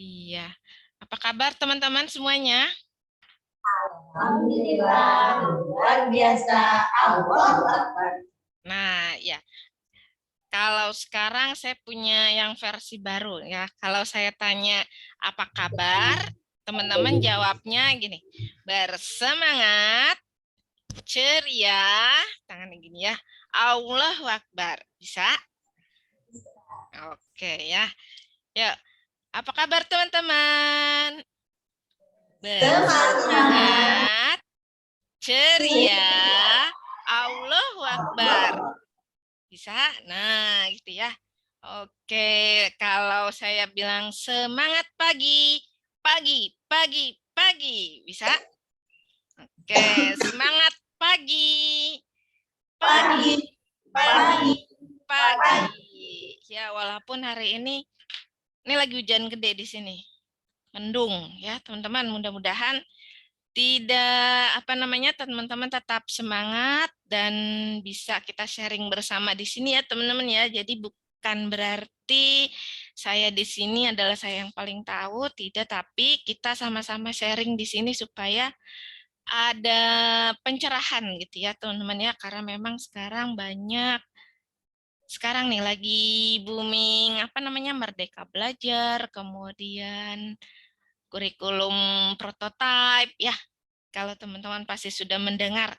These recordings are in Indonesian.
Iya. Apa kabar teman-teman semuanya? Alhamdulillah, luar biasa. Allahu Akbar. Nah, ya. Kalau sekarang saya punya yang versi baru ya. Kalau saya tanya apa kabar, teman-teman jawabnya gini. Bersemangat, ceria, tangannya gini ya. Allahu Akbar. Bisa? Oke ya. Yuk, apa kabar teman-teman? Bersemangat, ceria, Allahu Akbar. Bisa? Nah, gitu ya. Oke, kalau saya bilang semangat pagi, pagi, pagi, pagi. Bisa? Oke, semangat pagi. Pagi, pagi, pagi. Ya, walaupun hari ini lagi hujan gede di sini. Mendung ya, teman-teman. Mudah-mudahan tidak teman-teman tetap semangat dan bisa kita sharing bersama di sini ya teman-teman ya. Jadi bukan berarti saya di sini adalah saya yang paling tahu, tidak, tapi kita sama-sama sharing di sini supaya ada pencerahan gitu ya teman-teman ya, karena memang sekarang nih lagi booming Merdeka Belajar, kemudian kurikulum prototype ya. Kalau teman-teman pasti sudah mendengar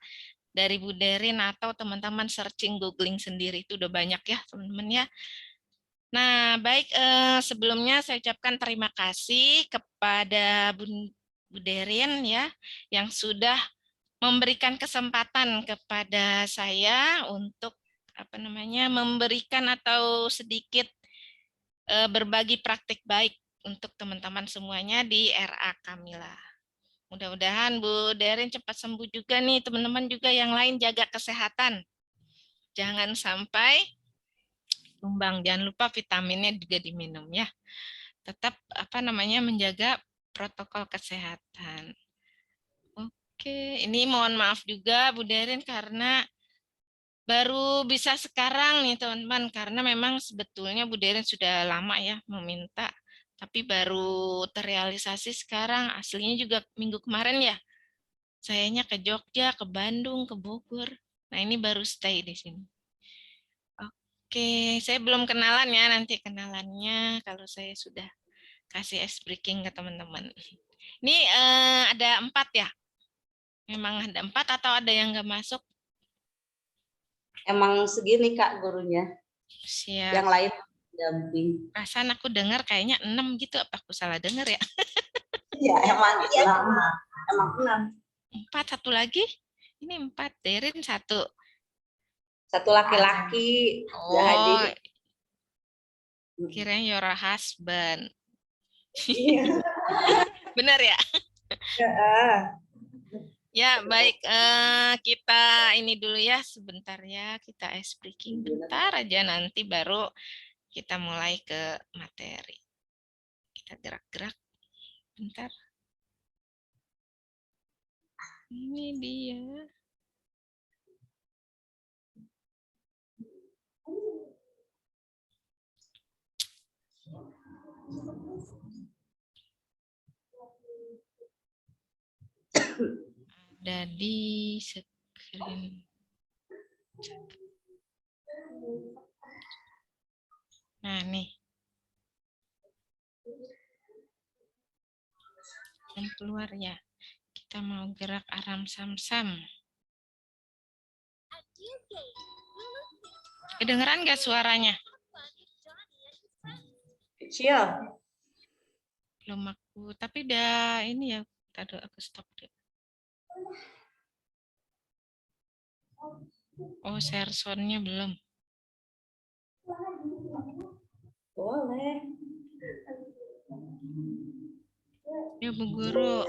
dari Bu Derin atau teman-teman searching googling sendiri itu udah banyak ya teman-teman ya. Nah, baik, sebelumnya saya ucapkan terima kasih kepada Bu Derin ya yang sudah memberikan kesempatan kepada saya untuk memberikan atau sedikit berbagi praktik baik untuk teman-teman semuanya di RA Kamila. Mudah-mudahan Bu Derin cepat sembuh juga nih, teman-teman juga yang lain jaga kesehatan. Jangan sampai tumbang, jangan lupa vitaminnya juga diminum ya. Tetap menjaga protokol kesehatan. Oke, ini mohon maaf juga Bu Derin karena baru bisa sekarang nih teman-teman, karena memang sebetulnya Bu Derin sudah lama ya meminta, tapi baru terrealisasi sekarang. Aslinya juga minggu kemarin ya. Sayanya ke Jogja, ke Bandung, ke Bogor. Nah, ini baru stay di sini. Oke, saya belum kenalan ya, nanti kenalannya kalau saya sudah kasih ice breaking ke teman-teman. Ini ada 4 ya? Memang ada 4 atau ada yang nggak masuk? Emang segini Kak gurunya. Siap. Yang lain damping. Perasaan aku dengar kayaknya 6 gitu, apa aku salah dengar ya? Iya, emang lama. Emang 6. 4, satu lagi? Ini 4, Derin 1. Satu laki-laki. Oh, kirain your husband. Iya. Benar ya? Ya, baik. Kita ini dulu ya, sebentar ya. Kita ice breaking bentar aja, nanti baru kita mulai ke materi. Kita gerak-gerak bentar. Ini dia. Ada di screen. Nah, nih. Dan keluar ya. Kita mau gerak aram sam-sam. Kedengeran nggak suaranya? Kecil. Belum aku, tapi udah ini ya. Tadi aku stop deh. Oh, share sound-nya belum. Boleh. Ya, Bu Guru.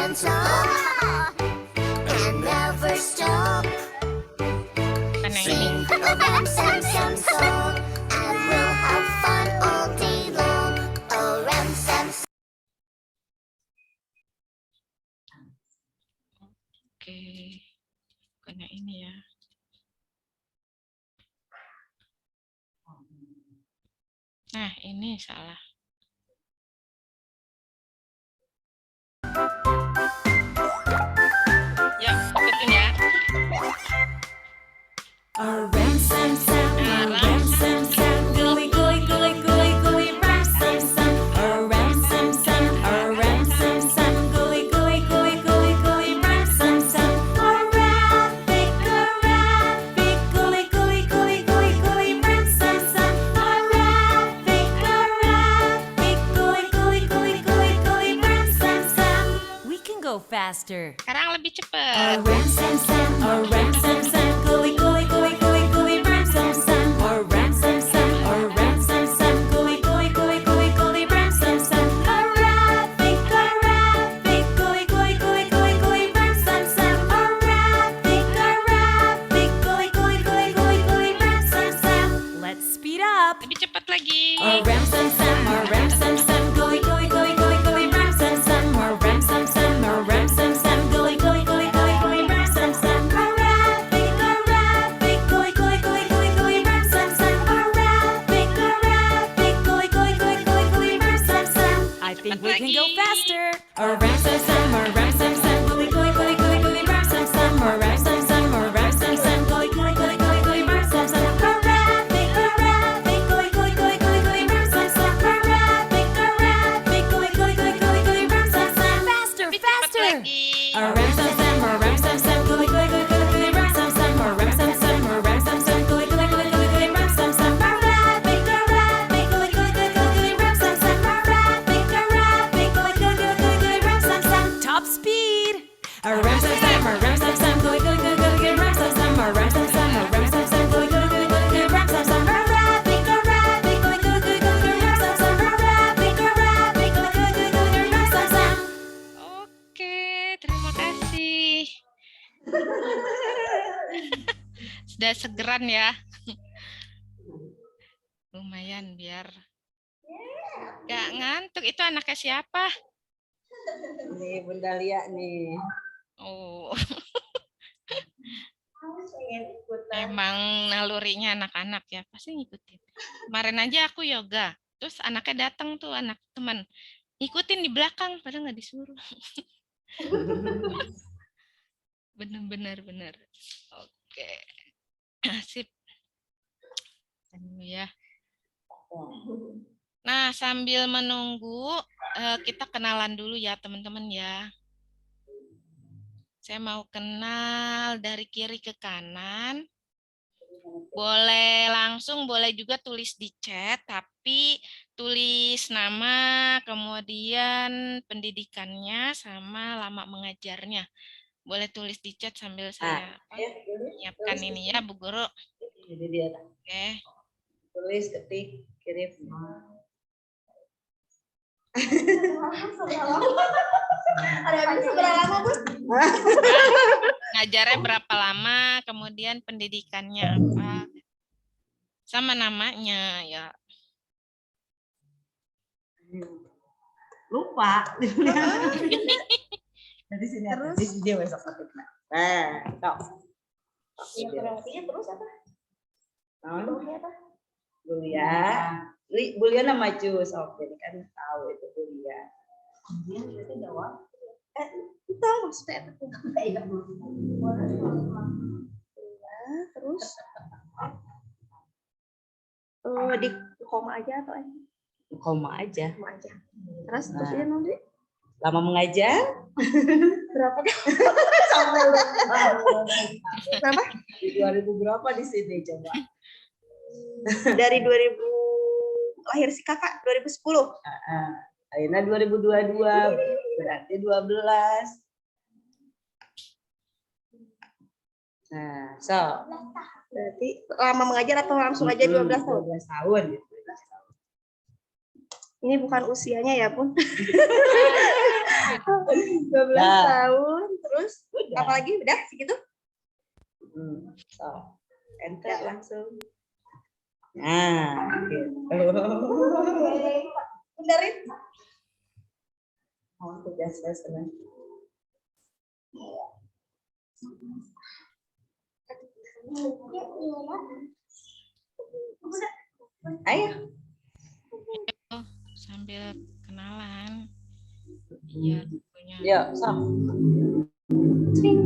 gentle and never stop. Kan yang ini. Sing a ram sam sam song and we'll have fun all day long. A ram sam. Oke, bukan yang ini ya. Nah, ini salah. Ya, ikutin ya. A ram sam sam, a ram sam sam, gooey gooey gooey gooey gooey ram sam sam. A ram sam sam, a ram sam sam, gooey gooey gooey gooey gooey ram sam sam. A rabbit, gooey gooey gooey gooey gooey ram sam sam. A rabbit, gooey gooey gooey gooey gooey ram sam sam. We can go faster. Sekarang lebih A cepat. ram sam sam, a ram sam sam, gooey gooey gooey gooey gooey ram sam sam. A ram sam sam, a ram sam sam, gooey gooey gooey gooey gooey ram sam sam. A rabbit, gooey gooey gooey gooey gooey ram sam sam. A rabbit, gooey gooey gooey gooey gooey ram sam sam. Let's speed up. Lebih cepat lagi. A ram sam sam, a ram sam sam, gooey gooey gooey gooey gooey ram sam sam. A ram sam sam, a ram sam sam, gooey gooey gooey gooey gooey ram sam sam. A rabbit, gooey gooey gooey gooey gooey ram sam sam. A rabbit, gooey gooey gooey gooey gooey ram sam sam. I think we can go faster. A ram sam sam, a ram sam sam, gooey gooey gooey gooey gooey ram sam sam. A ram sam sam, a ram sam sam, gooey gooey gooey gooey gooey ram sam sam. A rabbit, gooey gooey gooey gooey gooey ram sam sam. A rabbit, gooey gooey gooey gooey gooey ram sam sam. Faster, Lebih cepat faster. lagi. A ram sam sam, a ram sam sam, gooey gooey gooey gooey gooey ram sam sam. A ram sam sam, a ram sam sam, gooey gooey gooey gooey gooey ram sam sam. A rabbit, gooey gooey gooey gooey gooey ram sam sam. A rabbit, gooey gooey gooey gooey gooey ram sam sam. Top speed. A ram sam sam, a ram sam sam, gooey gooey gooey gooey ram sam sam. A ram sam sam, a ram sam sam, gooey gooey gooey gooey ram sam sam. A rabbit, gooey gooey gooey gooey ram sam sam. A rabbit, gooey gooey gooey gooey ram sam sam. Oke, terima kasih. Sudah segeran ya. Lumayan biar gak ngantuk. Itu anaknya siapa? Nih Bunda Lia nih. Oh, Pengen ikutan. emang nalurinya anak-anak ya. Pasti ngikutin. Kemarin aja aku yoga. Terus anaknya datang tuh, anak teman. Ikutin di belakang, padahal nggak disuruh. Bener. Oke. Sip. Tunggu ya. Nah, sambil menunggu, kita kenalan dulu ya teman-teman ya. Saya mau kenal dari kiri ke kanan. Boleh langsung, boleh juga tulis di chat, tapi tulis nama, kemudian pendidikannya, sama lama mengajarnya. Boleh tulis di chat sambil saya menyiapkan ini ya, Bu Guru. Ini dia. Oke. Tulis, ketik, kirim. Ada seberapa lama, Bu? Ngajarnya berapa lama, kemudian pendidikannya apa, sama namanya ya. Lupa. Dari sini terus dia besok ketik. Nah, tok. Informasinya terus apa? Bulia. Bulia nama jus. Oh, jadi kan tahu itu bulia. Dia berarti jawab. Tahu maksudnya itu. Terus di koma aja atau ini? Koma aja. Terus dia nanti lama mengajar. Berapa? Sampai berapa? 2000 berapa di sini coba? Dari 2000 lahir si kakak 2010. Akhirnya 2022 berarti 12. Nah, so berarti lama mengajar atau langsung aja 12 tahun? 12 tahun. Ini bukan usianya ya, Bun. 12 Nah. tahun, terus Udah. apa lagi? Udah segitu? So, enter langsung. Nah, gitu. Bendarin. Oh, udah selesai. Ayo. Sambil kenalan. Iya, punya. Yuk, sok.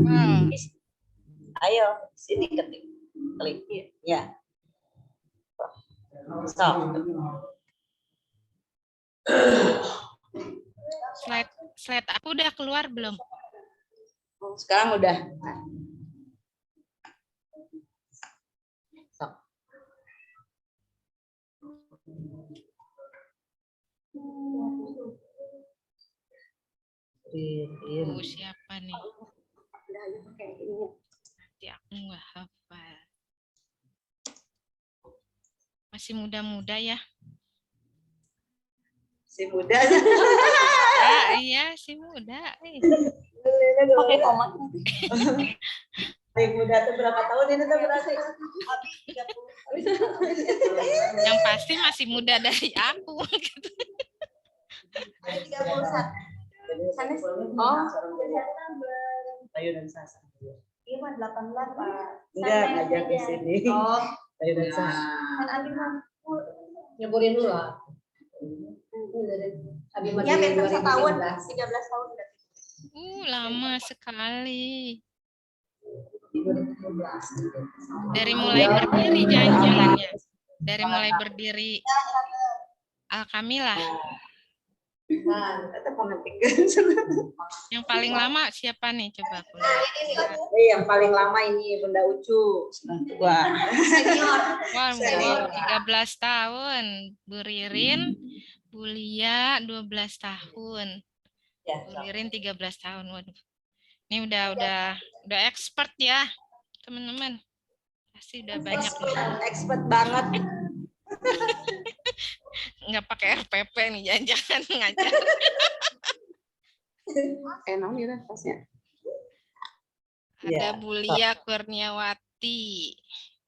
Wow. Ayo, sini ketik. Klik. Ya. Sok. Slide aku udah keluar belum? Sekarang udah. Sok. Siapa nih? Nanti aku nggak hafal. Masih muda-muda ya? Si muda. Ah, iya, si muda. Pakai tomat. Si muda tuh berapa tahun ini tuh berarti? Yang pasti masih muda dari aku. Gitu. 31. Oh. Tayo dan Sasa. Iya mah 18 Pak. Enggak, ngajak ke sini. Oh, Tayo dan Sasa. kan Abi mah Nyeburin dulu lah. ya beda setahun, 13 tahun berarti. Lama sekali. Dari mulai berdiri jalan-jalannya. Dari mulai berdiri Alkamilah. Nah, kita pemetik. Yang paling lama siapa nih? Coba aku lihat. Yang paling lama ini Bunda Ucu, sudah tua. Senior. Wah, Senior. 13 tahun. Bu Ririn, Bu Lia 12 tahun. Ya, Bu Ririn 13 tahun. Waduh. Ini udah expert ya, teman-teman. Pasti udah banyak nih. expert banget. Nggak pakai RPP nih, jangan-jangan ngajar. Enak nih tasnya. Ada Ya. Bu Lia Kurniawati,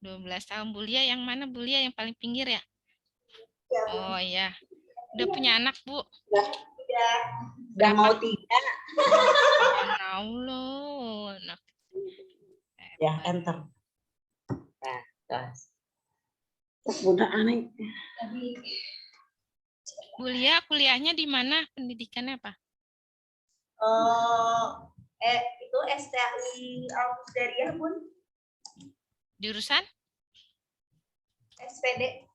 12 tahun. Bu Lia yang mana? Bu Lia yang paling pinggir ya? Oh iya. Udah punya anak, Bu? Udah mau 3. Allah. Anak. Ya, enter. Nah, terus. Bunda aneh. Bu Lia kuliahnya di mana? Pendidikannya apa? Itu STI Al-Muzdariah Bun, Jurusan? SPD.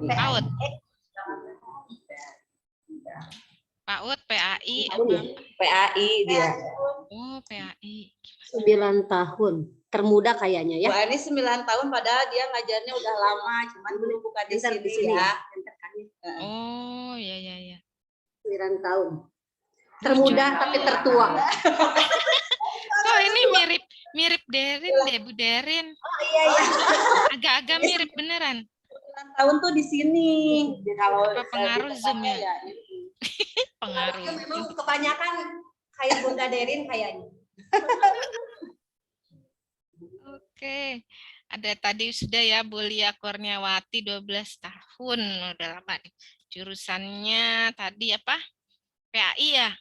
PAUD. PAUD, PAI, apa? PAI dia. Oh, PAI. 9 tahun. Termuda kayaknya ya. Bu Ani 9 tahun padahal dia ngajarnya udah lama, cuman dulu bukan di Enter di sini sini ya. Oh, ya. 9 tahun. Termuda tapi tertua. Oh, ini mirip Derin deh, Bu Derin. Oh iya. Agak-agak mirip beneran. 9 tahun tuh di sini. Kalau Apa pengaruh di Zoom ya? tempatnya Pengaruh. Memang kebanyakan kayak Bunda Derin kayaknya. Oke. Ada tadi sudah ya Bu Lia Kurniawati 12 tahun. Udah lama nih. Jurusannya tadi apa? PAI ya?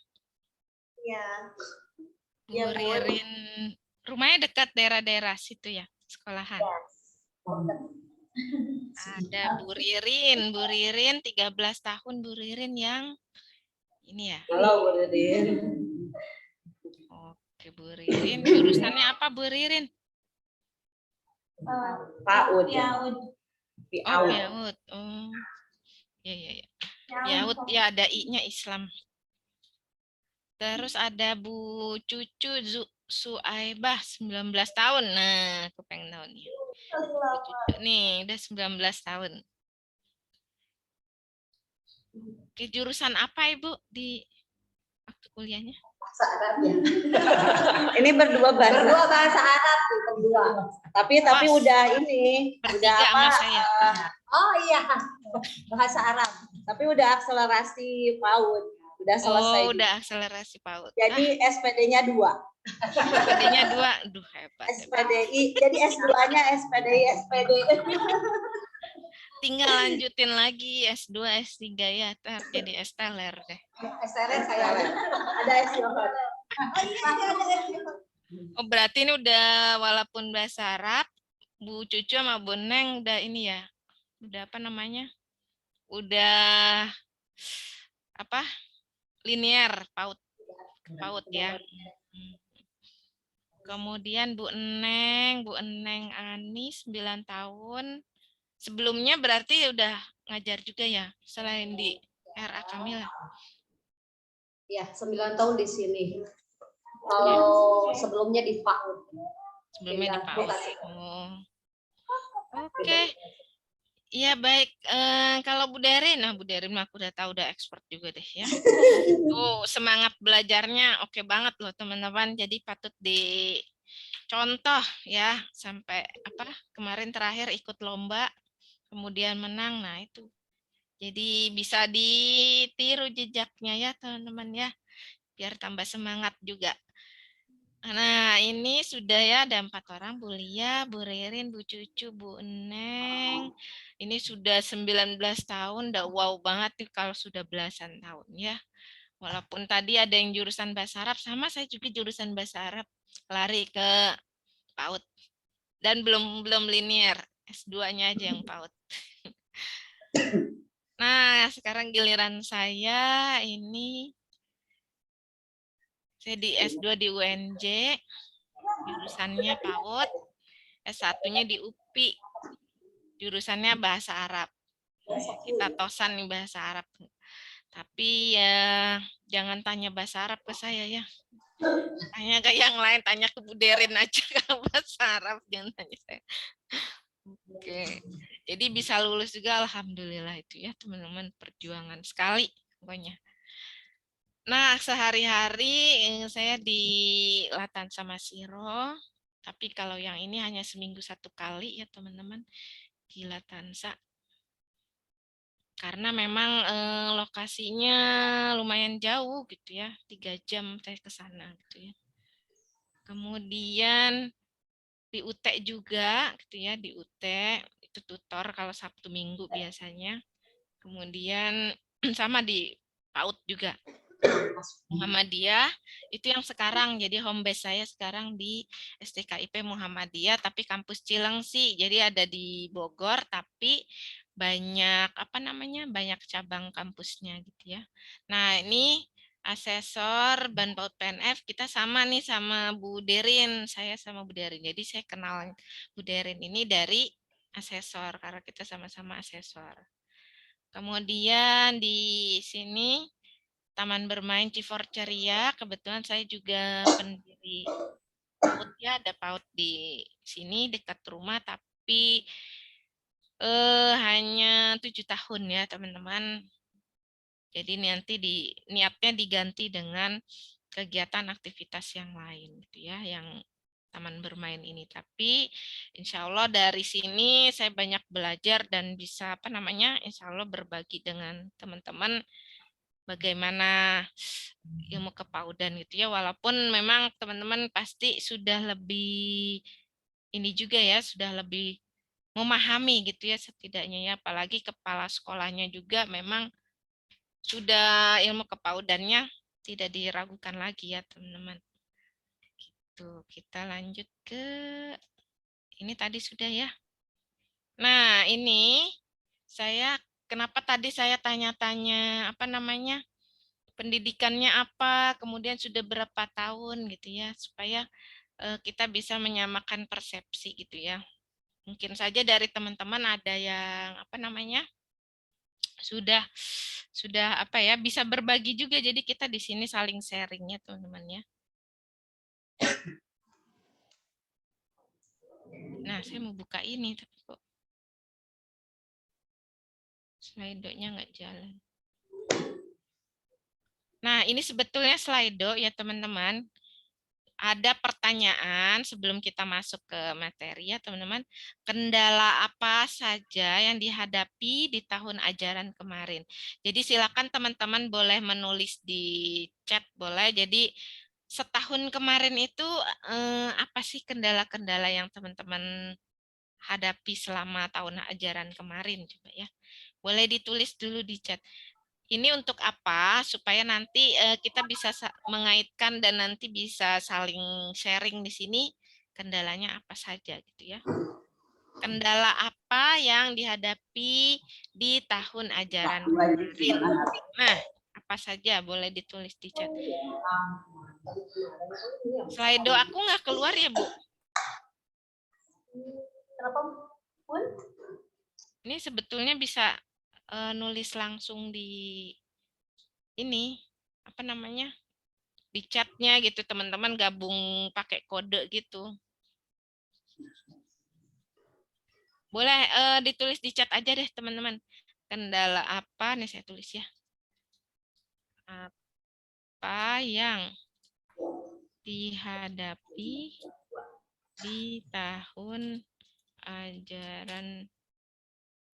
Iya. Bu Iya, Bu. Ririn. Rumahnya dekat daerah-daerah situ ya? Sekolahan. Ada Bu Ririn. Bu Ririn 13 tahun. Bu Ririn yang ini ya? Halo Bu Ririn. Oke, Bu Ririn. Jurusannya apa Bu Ririn? PAUD. Oh, PAUD. PAUD. Oh. Ya. PAUD ya, ada I-nya Islam. Terus ada Bu Cucu Suaibah 19 tahun. Nah, aku pengen tahu nih. Bu Cucu nih udah 19 tahun. Oke, jurusan apa Ibu di waktu kuliahnya? Ini berdua bahasa. Berdua bahasa Arab tuh, berdua. Tapi Pas. udah ini, udah Bertiga apa? sama saya. Oh iya. Bahasa Arab. Tapi udah akselerasi PAUD Udah selesai. Oh, udah akselerasi PAUD. Jadi SPD-nya 2. SPD-nya 2. Aduh, hebat. SPDI. Jadi S2-nya SPDI, SPD. Tinggal lanjutin lagi S2, S3 ya, ntar jadi esteller deh. SRN saya ada S2. Oh, berarti ini udah walaupun bahasa Arab, Bu Cucu sama Bu Neng udah ini ya. Udah apa namanya? Udah apa? Linear PAUD. PAUD ya. Kemudian Bu Eneng Ani 9 tahun. Sebelumnya berarti udah ngajar juga ya, selain di RA Kamila. Ya, 9 tahun di sini. Kalau sebelumnya di PAUD. Sebelumnya di Iya, PAUD. Oh. Oke. Iya baik. Kalau Bu Derin, nah Bu Derin aku udah tahu udah expert juga deh ya. Tuh semangat belajarnya oke banget loh teman-teman. Jadi patut dicontoh ya sampai apa kemarin terakhir ikut lomba kemudian menang. Nah itu. Jadi bisa ditiru jejaknya ya teman-teman ya. Biar tambah semangat juga. Nah, ini sudah ya ada 4 orang, Bu Lia, Bu Ririn, Bu Cucu, Bu Eneng. Ini sudah 19 tahun, udah wow banget nih kalau sudah belasan tahun ya. Walaupun tadi ada yang jurusan bahasa Arab, sama saya juga jurusan bahasa Arab, lari ke PAUD. Dan belum linear, S2-nya aja yang PAUD. Nah, sekarang giliran saya ini saya di S2 di UNJ, jurusannya PAUD, S1-nya di UPI, jurusannya bahasa Arab. Kita tosan nih bahasa Arab. Tapi ya jangan tanya bahasa Arab ke saya ya. Tanya ke yang lain, tanya ke Bu Derin aja kalau bahasa Arab, jangan tanya saya. Oke. Jadi bisa lulus juga alhamdulillah itu ya teman-teman, perjuangan sekali pokoknya. Nah, sehari-hari saya di Latan sama Siro, tapi kalau yang ini hanya seminggu 1 kali ya teman-teman di Latansa. Karena memang lokasinya lumayan jauh gitu ya, 3 jam saya ke sana gitu ya. Kemudian di UT juga gitu ya, di UT itu tutor kalau Sabtu Minggu biasanya. Kemudian sama di PAUD juga. Muhammadiyah itu yang sekarang jadi home base saya sekarang di STKIP Muhammadiyah tapi kampus Cilengsi jadi ada di Bogor tapi banyak apa namanya banyak cabang kampusnya gitu ya. Nah ini asesor Ban PAUD PNF kita sama nih sama Bu Derin, saya sama Bu Derin, jadi saya kenal Bu Derin ini dari asesor karena kita sama-sama asesor. Kemudian di sini Taman Bermain Cifor Ceria, kebetulan saya juga pendiri PAUD ya, ada PAUD di sini dekat rumah, tapi hanya 7 tahun ya teman-teman. Jadi nanti niatnya diganti dengan kegiatan aktivitas yang lain gitu ya, yang taman bermain ini. Tapi insya Allah dari sini saya banyak belajar dan bisa apa namanya, insya Allah berbagi dengan teman-teman bagaimana ilmu kepaudan gitu ya, walaupun memang teman-teman pasti sudah lebih ini juga ya, sudah lebih memahami gitu ya setidaknya ya, apalagi kepala sekolahnya juga memang sudah ilmu kepaudannya tidak diragukan lagi ya teman-teman. Gitu, kita lanjut ke ini tadi sudah ya. Nah ini saya kenapa tadi saya tanya-tanya apa namanya pendidikannya apa, kemudian sudah berapa tahun gitu ya, supaya kita bisa menyamakan persepsi gitu ya. Mungkin saja dari teman-teman ada yang apa namanya sudah apa ya bisa berbagi juga, jadi kita di sini saling sharingnya teman-teman ya. Nah saya mau buka ini tapi kok slide-nya nggak jalan. Nah ini sebetulnya slide ya teman-teman. ada pertanyaan sebelum kita masuk ke materi ya teman-teman. Kendala apa saja yang dihadapi di tahun ajaran kemarin? Jadi silakan teman-teman boleh menulis di chat, boleh. Jadi setahun kemarin itu apa sih kendala-kendala yang teman-teman hadapi selama tahun ajaran kemarin coba ya. Boleh ditulis dulu di chat. Ini untuk apa? Supaya nanti kita bisa mengaitkan dan nanti bisa saling sharing di sini kendalanya apa saja gitu ya. Kendala apa yang dihadapi di tahun ajaran kemarin? Nah, apa saja boleh ditulis di chat. Slido aku nggak keluar ya, Bu? Kenapa pun? Ini sebetulnya bisa nulis langsung di ini, apa namanya, di chatnya gitu, teman-teman gabung pakai kode gitu. Boleh ditulis di chat aja deh teman-teman. Kendala apa, nih saya tulis ya. Apa yang dihadapi di tahun ajaran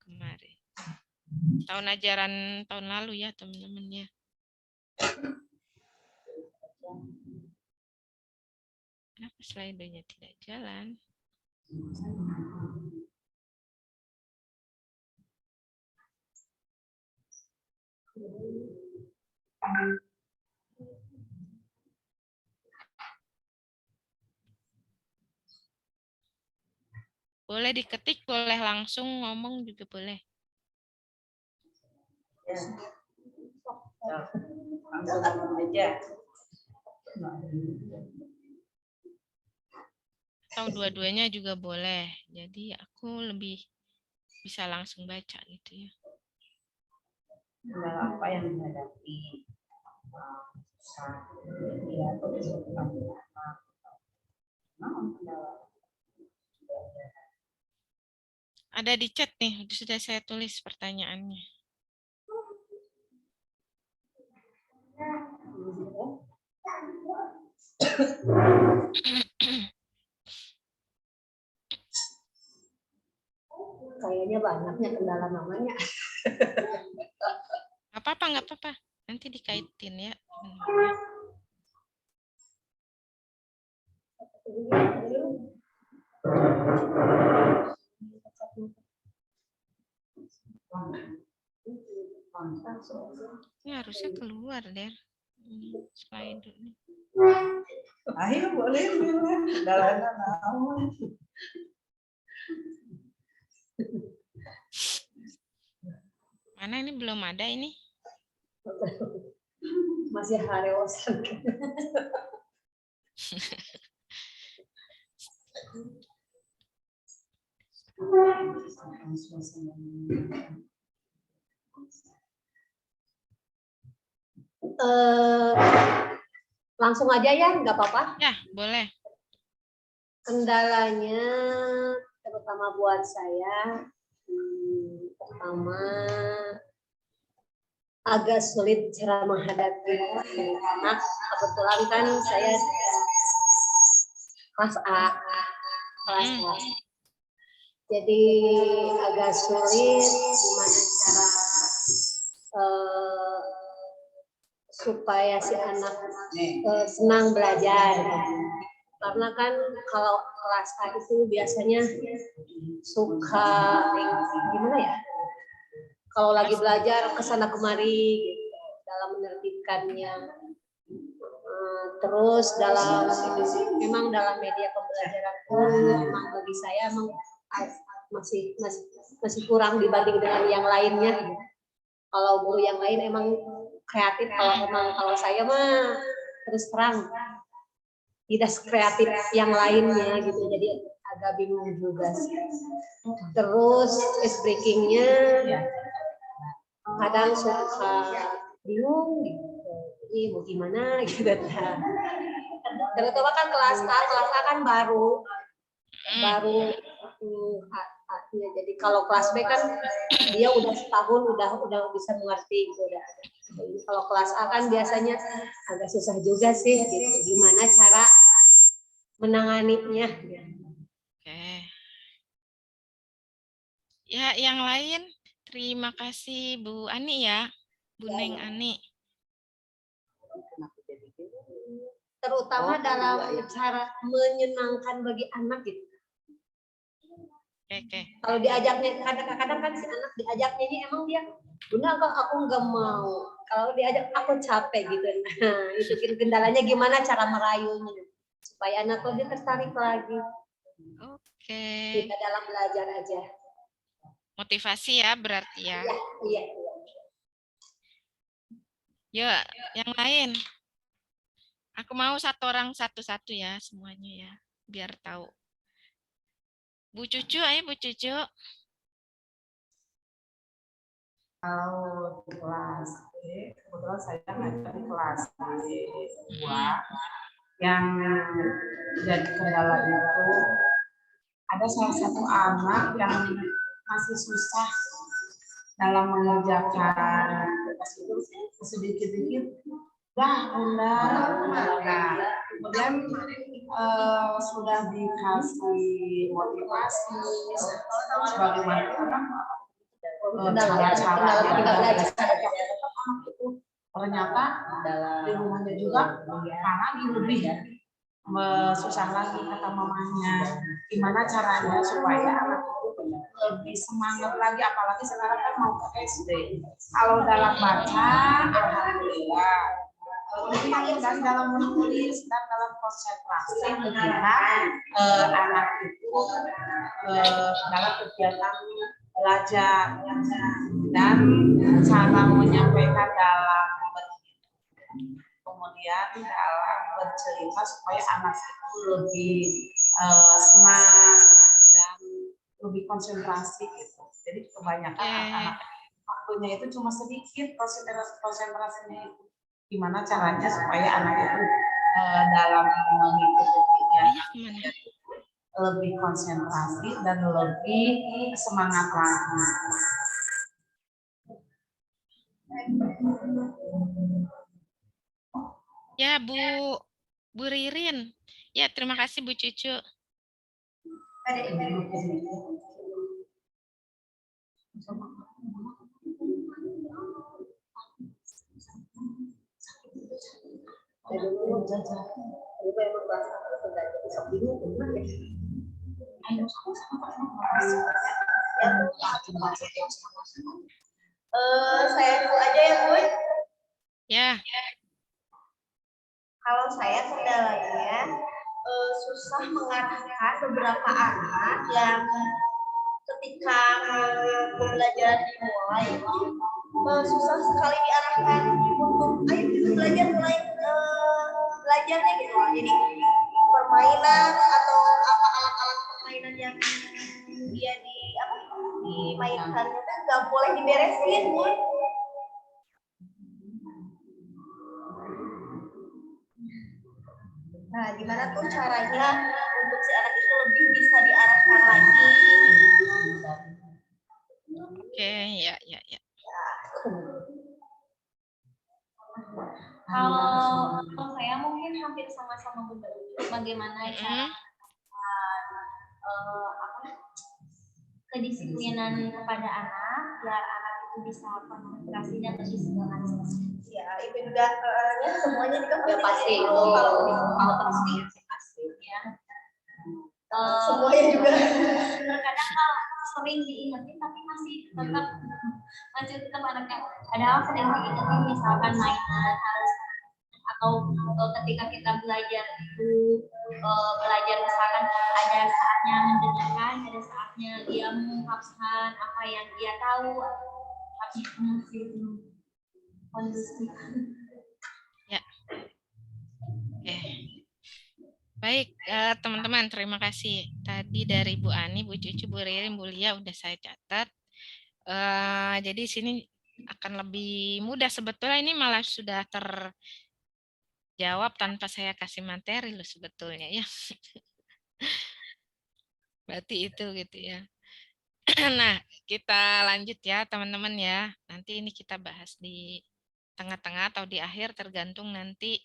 kemarin. Tahun ajaran tahun lalu ya teman-teman ya. Kenapa slide-nya tidak jalan? Boleh diketik, boleh langsung ngomong juga boleh. Ya. Langsung ngomong aja. Atau dua-duanya juga boleh. Jadi aku lebih bisa langsung baca gitu ya. Kendala apa yang dihadapi? Ya, Ada di chat nih, sudah saya tulis pertanyaannya. Kayaknya banyaknya kendala namanya. Nggak apa-apa. Nanti dikaitin ya. Ini harusnya keluar deh. Slide ini. Ayo boleh bilang kendalanya naon. Mana ini belum ada ini? Masih harewosan. Langsung aja ya, nggak apa-apa. Ya, boleh. Kendalanya terutama buat saya, pertama agak sulit cara menghadapi anak. Kebetulan kan saya kelas A. Jadi agak sulit gimana cara supaya si anak senang belajar. Karena kan kalau kelas A itu biasanya suka gimana ya? Kalau lagi belajar kesana kemari gitu, dalam menertibkannya. Terus memang dalam media pembelajaran pun memang bagi saya masih kurang dibanding dengan yang lainnya. Kalau guru yang lain emang kreatif, kalau saya mah terus terang tidak kreatif yang lainnya gitu, jadi agak bingung juga sih. Terus ice breakingnya kadang suka bingung gitu, ini mau gimana gitu. Terutama kan kelas A kan baru ya, jadi kalau kelas B kan dia udah setahun udah bisa mengerti gitu, udah. Jadi kalau kelas A kan biasanya agak susah juga sih gitu. Gimana cara menanganinya. Oke. Ya, yang lain. Terima kasih Bu Ani ya. Bu Neng Ani. Terutama dalam cara menyenangkan bagi anak gitu. Oke. Kalau diajaknya kadang-kadang kan si anak diajaknya ini emang dia Bunda kok aku nggak mau. Kalau diajak aku capek gitu. Nah, itu kendalanya gimana cara merayunya supaya anak lebih tertarik lagi. Oke. Kita dalam belajar aja. Motivasi ya berarti ya. Iya. Ya, yang lain. Aku mau satu orang satu-satu ya semuanya ya, biar tahu. Bu Cucu, ayo Bu Cucu. Kalau di kelas B, kebetulan saya ngajar di kelas B2 yang jadi kendala itu ada salah satu anak yang masih susah dalam mengerjakan tugas itu sedikit-sedikit bunda. Nah, kemudian sudah dikasih motivasi sebagaimana cara-cara ternyata di rumahnya juga lagi lebih susah lagi kata mamanya. Gimana caranya supaya anak itu lebih semangat lagi, apalagi sekarang kan mau ke SD. Kalau dalam baca, alhamdulillah. Dan dalam menulis dan dalam konsentrasi melihat anak itu dalam kegiatan belajar dan cara menyampaikan dalam kemudian dalam bercerita supaya anak itu lebih semangat dan lebih konsentrasi gitu. Jadi kebanyakan anak waktunya itu cuma sedikit, konsentrasinya itu gimana caranya supaya anak itu dalam mengikuti kegiatan lebih konsentrasi dan lebih semangat lagi. Ya, Bu Ririn. Ya, terima kasih Bu Cucu. Saya dulu aja ya Bu. Ya. Kalau saya kendalanya susah mengarahkan beberapa anak yang ketika pembelajaran dimulai susah sekali diarahkan untuk ayo kita belajar mulai belajarnya gitu loh. Jadi permainan atau apa alat-alat permainan yang dia dimainkan itu nggak boleh diberesin Bu. Nah, gimana tuh caranya untuk si anak itu lebih bisa diarahkan lagi? Oke, ya. Kalau saya mungkin hampir sama-sama Bunda. Bagaimana cara kedisiplinan kepada anak biar anak itu bisa konsentrasi dan lebih semangat. Ya, itu juga semuanya juga Pasti kalau pasti Ya. semuanya juga. Terkadang kalau sering diingetin tapi masih tetap anaknya padahal sering diingetin misalkan mainan harus atau ketika kita belajar itu belajar misalkan ada saatnya mendengarkan, ada saatnya dia menghafalkan apa yang dia tahu, tapi masih kondusif. Ya. Oke. Baik, teman-teman, terima kasih. Tadi dari Bu Ani, Bu Cucu, Bu Ririn, Bu Lia udah saya catat. Jadi sini akan lebih mudah. Sebetulnya ini malah sudah terjawab tanpa saya kasih materi loh sebetulnya ya. Berarti itu gitu ya. Nah, kita lanjut ya teman-teman ya. Nanti ini kita bahas di tengah-tengah atau di akhir tergantung nanti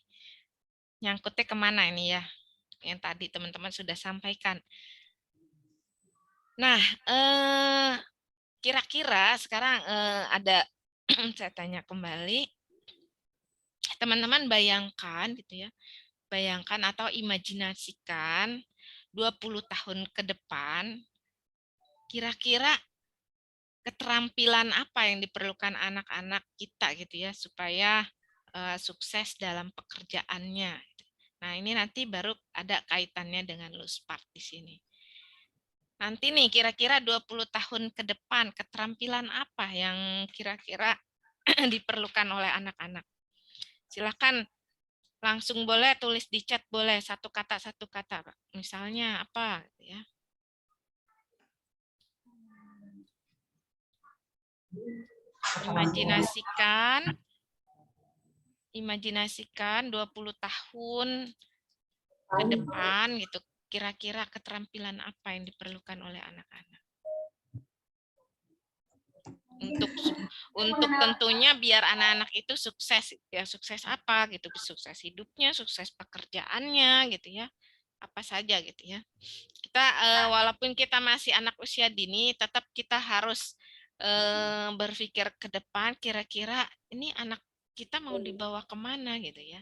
nyangkutnya kemana ini ya. yang tadi teman-teman sudah sampaikan. Nah, kira-kira sekarang ada saya tanya kembali, teman-teman bayangkan gitu ya, bayangkan atau imajinasikan 20 tahun ke depan, kira-kira keterampilan apa yang diperlukan anak-anak kita gitu ya supaya sukses dalam pekerjaannya. Nah, ini nanti baru ada kaitannya dengan Luspark di sini. Nanti nih kira-kira 20 tahun ke depan keterampilan apa yang kira-kira diperlukan oleh anak-anak. Silakan langsung boleh tulis di chat, boleh satu kata Pak. Misalnya apa ya? Imajinasikan 20 tahun ke depan gitu. Kira-kira keterampilan apa yang diperlukan oleh anak-anak? Untuk tentunya biar anak-anak itu sukses ya, sukses apa gitu, sukses hidupnya, sukses pekerjaannya gitu ya, apa saja gitu ya. Kita walaupun kita masih anak usia dini, tetap kita harus berpikir ke depan, kira-kira ini anak kita mau dibawa kemana gitu ya.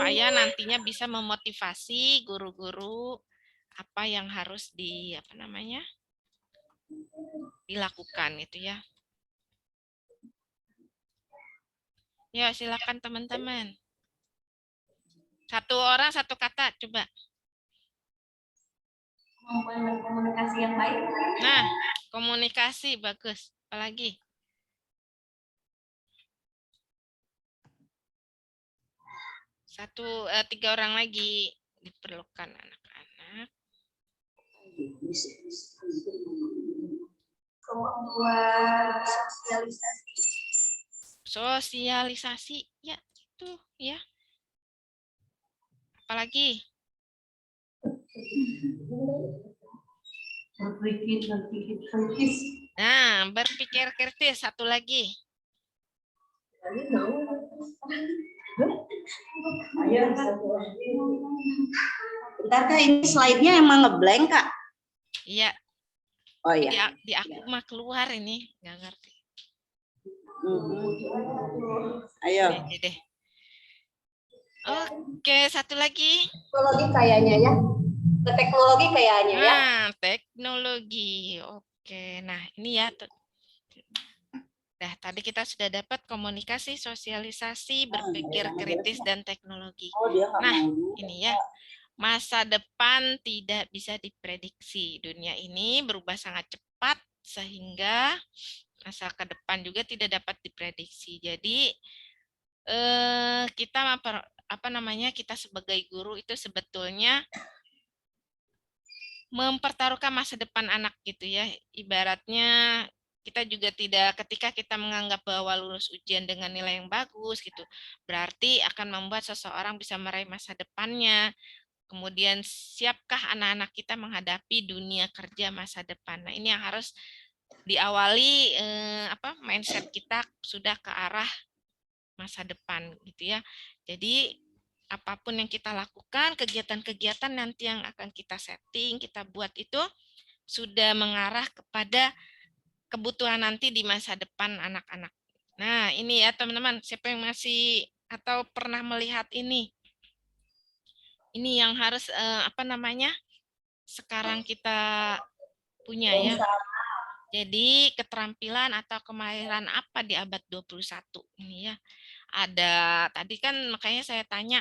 Supaya nantinya bisa memotivasi guru-guru apa yang harus dilakukan itu ya. Ya, silakan teman-teman. Satu orang satu kata coba. Kemampuan berkomunikasi yang baik. Nah, komunikasi bagus. Apalagi? Tiga orang lagi diperlukan anak-anak. Kemampuan sosialisasi. Sosialisasi, ya itu ya. Apalagi? Berpikir kritis. Nah, berpikir kritis. Satu lagi. Bentar Kak, ini slide-nya emang ngeblank Kak? Iya. Oh iya. Di aku mah keluar ini, nggak ngerti. Ayo. Oke deh. Oke, satu lagi. Teknologi kayaknya ya. Ke teknologi kayaknya ya. Nah, teknologi. Oke, nah ini ya. Nah, tadi kita sudah dapat komunikasi, sosialisasi, berpikir kritis, dan teknologi. Nah, ini ya. Masa depan tidak bisa diprediksi. Dunia ini berubah sangat cepat sehingga masa ke depan juga tidak dapat diprediksi. Jadi kita sebagai guru itu sebetulnya mempertaruhkan masa depan anak gitu ya. Ibaratnya kita juga tidak, ketika kita menganggap bahwa lulus ujian dengan nilai yang bagus gitu, berarti akan membuat seseorang bisa meraih masa depannya. Kemudian siapkah anak-anak kita menghadapi dunia kerja masa depan? Nah, ini yang harus diawali mindset kita sudah ke arah masa depan gitu ya. Jadi apapun yang kita lakukan, kegiatan-kegiatan nanti yang akan kita setting, kita buat itu sudah mengarah kepada kebutuhan nanti di masa depan anak-anak. Nah, ini ya teman-teman, siapa yang masih atau pernah melihat ini? Ini yang harus sekarang kita punya ya. Jadi keterampilan atau kemahiran apa di abad 21 ini ya. Ada tadi kan makanya saya tanya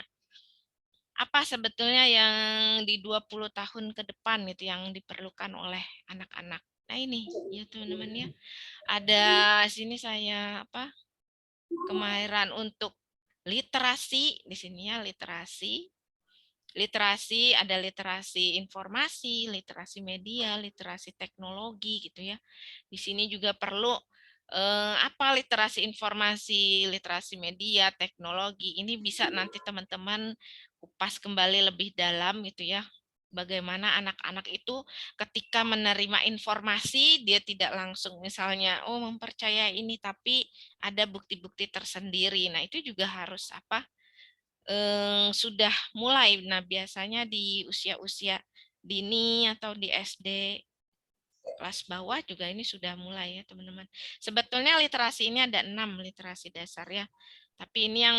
apa sebetulnya yang di 20 tahun ke depan itu yang diperlukan oleh anak-anak. Nah ini ya teman-teman ya. Ada sini saya kemahiran untuk literasi di sini ya, literasi. Literasi, ada literasi informasi, literasi media, literasi teknologi gitu ya. Di sini juga perlu literasi informasi, literasi media, teknologi. Ini bisa nanti teman-teman kupas kembali lebih dalam gitu ya. bagaimana anak-anak itu ketika menerima informasi dia tidak langsung misalnya mempercayai ini, tapi ada bukti-bukti tersendiri. Nah, itu juga harus sudah mulai. Nah, biasanya di usia-usia dini atau di SD kelas bawah juga ini sudah mulai ya teman-teman. Sebetulnya literasi ini ada 6 literasi dasar ya. Tapi ini yang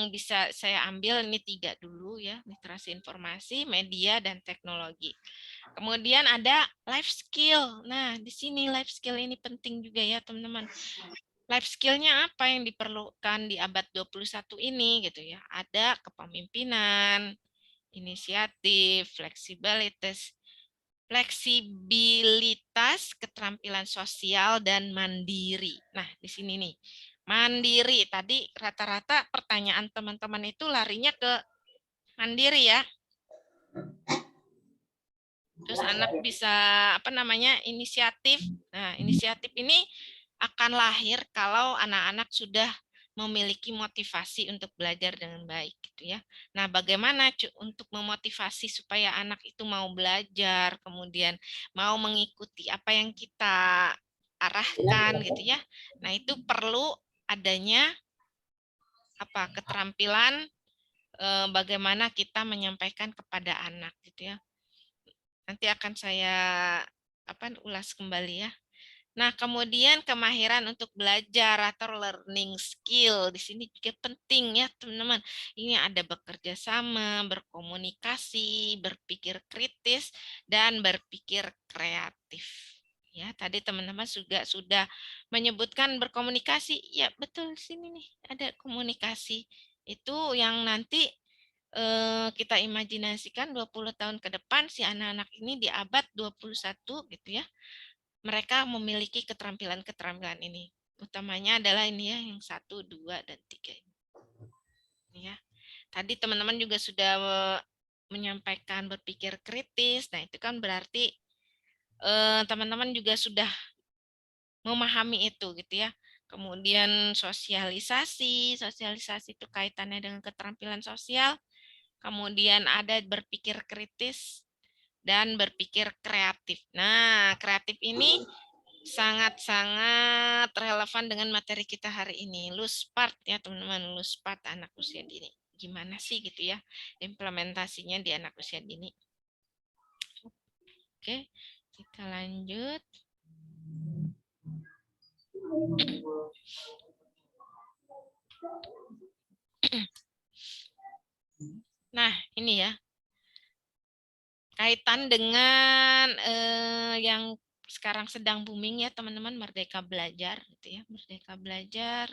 bisa saya ambil ini 3 dulu ya, literasi informasi, media, dan teknologi. Kemudian ada life skill. Nah, di sini life skill ini penting juga ya teman-teman. Life skill-nya apa yang diperlukan di abad 21 ini gitu ya. Ada kepemimpinan, inisiatif, fleksibilitas, keterampilan sosial, dan mandiri. Nah, di sini nih, mandiri. Tadi rata-rata pertanyaan teman-teman itu larinya ke mandiri ya. Terus anak bisa inisiatif. Nah, inisiatif ini akan lahir kalau anak-anak sudah memiliki motivasi untuk belajar dengan baik gitu ya. Nah, bagaimana untuk memotivasi supaya anak itu mau belajar, kemudian mau mengikuti apa yang kita arahkan gitu ya. Nah, itu perlu adanya keterampilan bagaimana kita menyampaikan kepada anak gitu ya. Nanti akan saya ulas kembali ya. Nah, kemudian kemahiran untuk belajar atau learning skill di sini juga penting ya, teman-teman. Ini ada bekerja sama, berkomunikasi, berpikir kritis, dan berpikir kreatif. Ya, tadi teman-teman juga sudah menyebutkan berkomunikasi. Ya, betul, sini nih ada komunikasi. Itu yang nanti kita imajinasikan 20 tahun ke depan si anak-anak ini di abad 21 gitu ya. Mereka memiliki keterampilan-keterampilan ini. Utamanya adalah ini ya, yang 1, 2, dan 3 ini ya. Tadi teman-teman juga sudah menyampaikan berpikir kritis. Nah, itu kan berarti teman-teman juga sudah memahami itu gitu ya. Kemudian sosialisasi itu kaitannya dengan keterampilan sosial. Kemudian ada berpikir kritis dan berpikir kreatif. Nah, kreatif ini sangat-sangat relevan dengan materi kita hari ini. Loose part ya teman-teman, loose part anak usia dini. Gimana sih gitu ya implementasinya di anak usia dini. Oke, kita lanjut. Nah, ini ya. Kaitan dengan yang sekarang sedang booming ya teman-teman, Merdeka Belajar gitu ya. Merdeka Belajar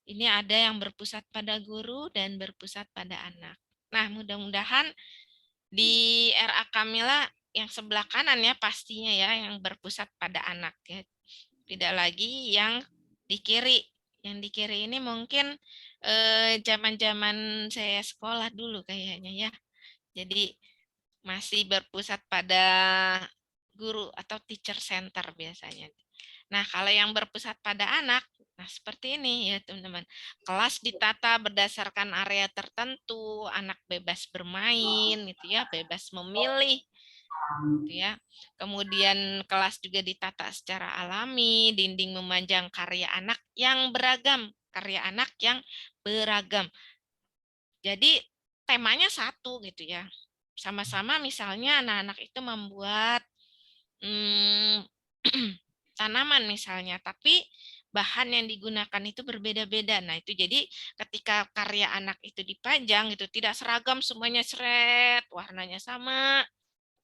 ini ada yang berpusat pada guru dan berpusat pada anak. Nah, mudah-mudahan di RA Kamila yang sebelah kanan ya pastinya ya yang berpusat pada anak ya. Tidak lagi yang di kiri. Yang di kiri ini mungkin zaman-zaman saya sekolah dulu kayaknya ya. Jadi masih berpusat pada guru atau teacher center biasanya. Nah, kalau yang berpusat pada anak, nah seperti ini ya teman-teman. Kelas ditata berdasarkan area tertentu, anak bebas bermain gitu ya, bebas memilih gitu ya. Kemudian kelas juga ditata secara alami, dinding memanjang karya anak yang beragam, Jadi temanya satu gitu ya. Sama-sama misalnya anak-anak itu membuat tanaman misalnya, tapi bahan yang digunakan itu berbeda-beda. Nah, itu jadi ketika karya anak itu dipajang itu tidak seragam semuanya seret, warnanya sama,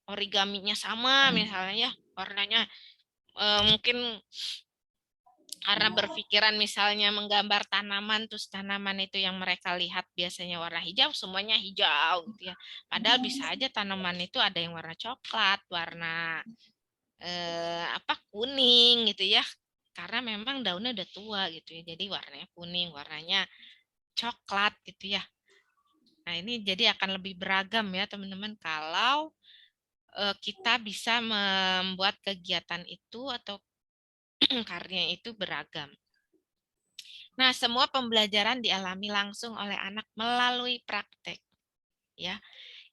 origaminya sama misalnya ya, warnanya mungkin karena berpikiran misalnya menggambar tanaman, terus tanaman itu yang mereka lihat biasanya warna hijau, semuanya hijau gitu ya. Padahal bisa aja tanaman itu ada yang warna coklat, warna kuning gitu ya. Karena memang daunnya udah tua gitu ya. Jadi warnanya kuning, warnanya coklat gitu ya. Nah, ini jadi akan lebih beragam ya, teman-teman, kalau kita bisa membuat kegiatan itu atau karya itu beragam. Nah, semua pembelajaran dialami langsung oleh anak melalui praktek. Ya,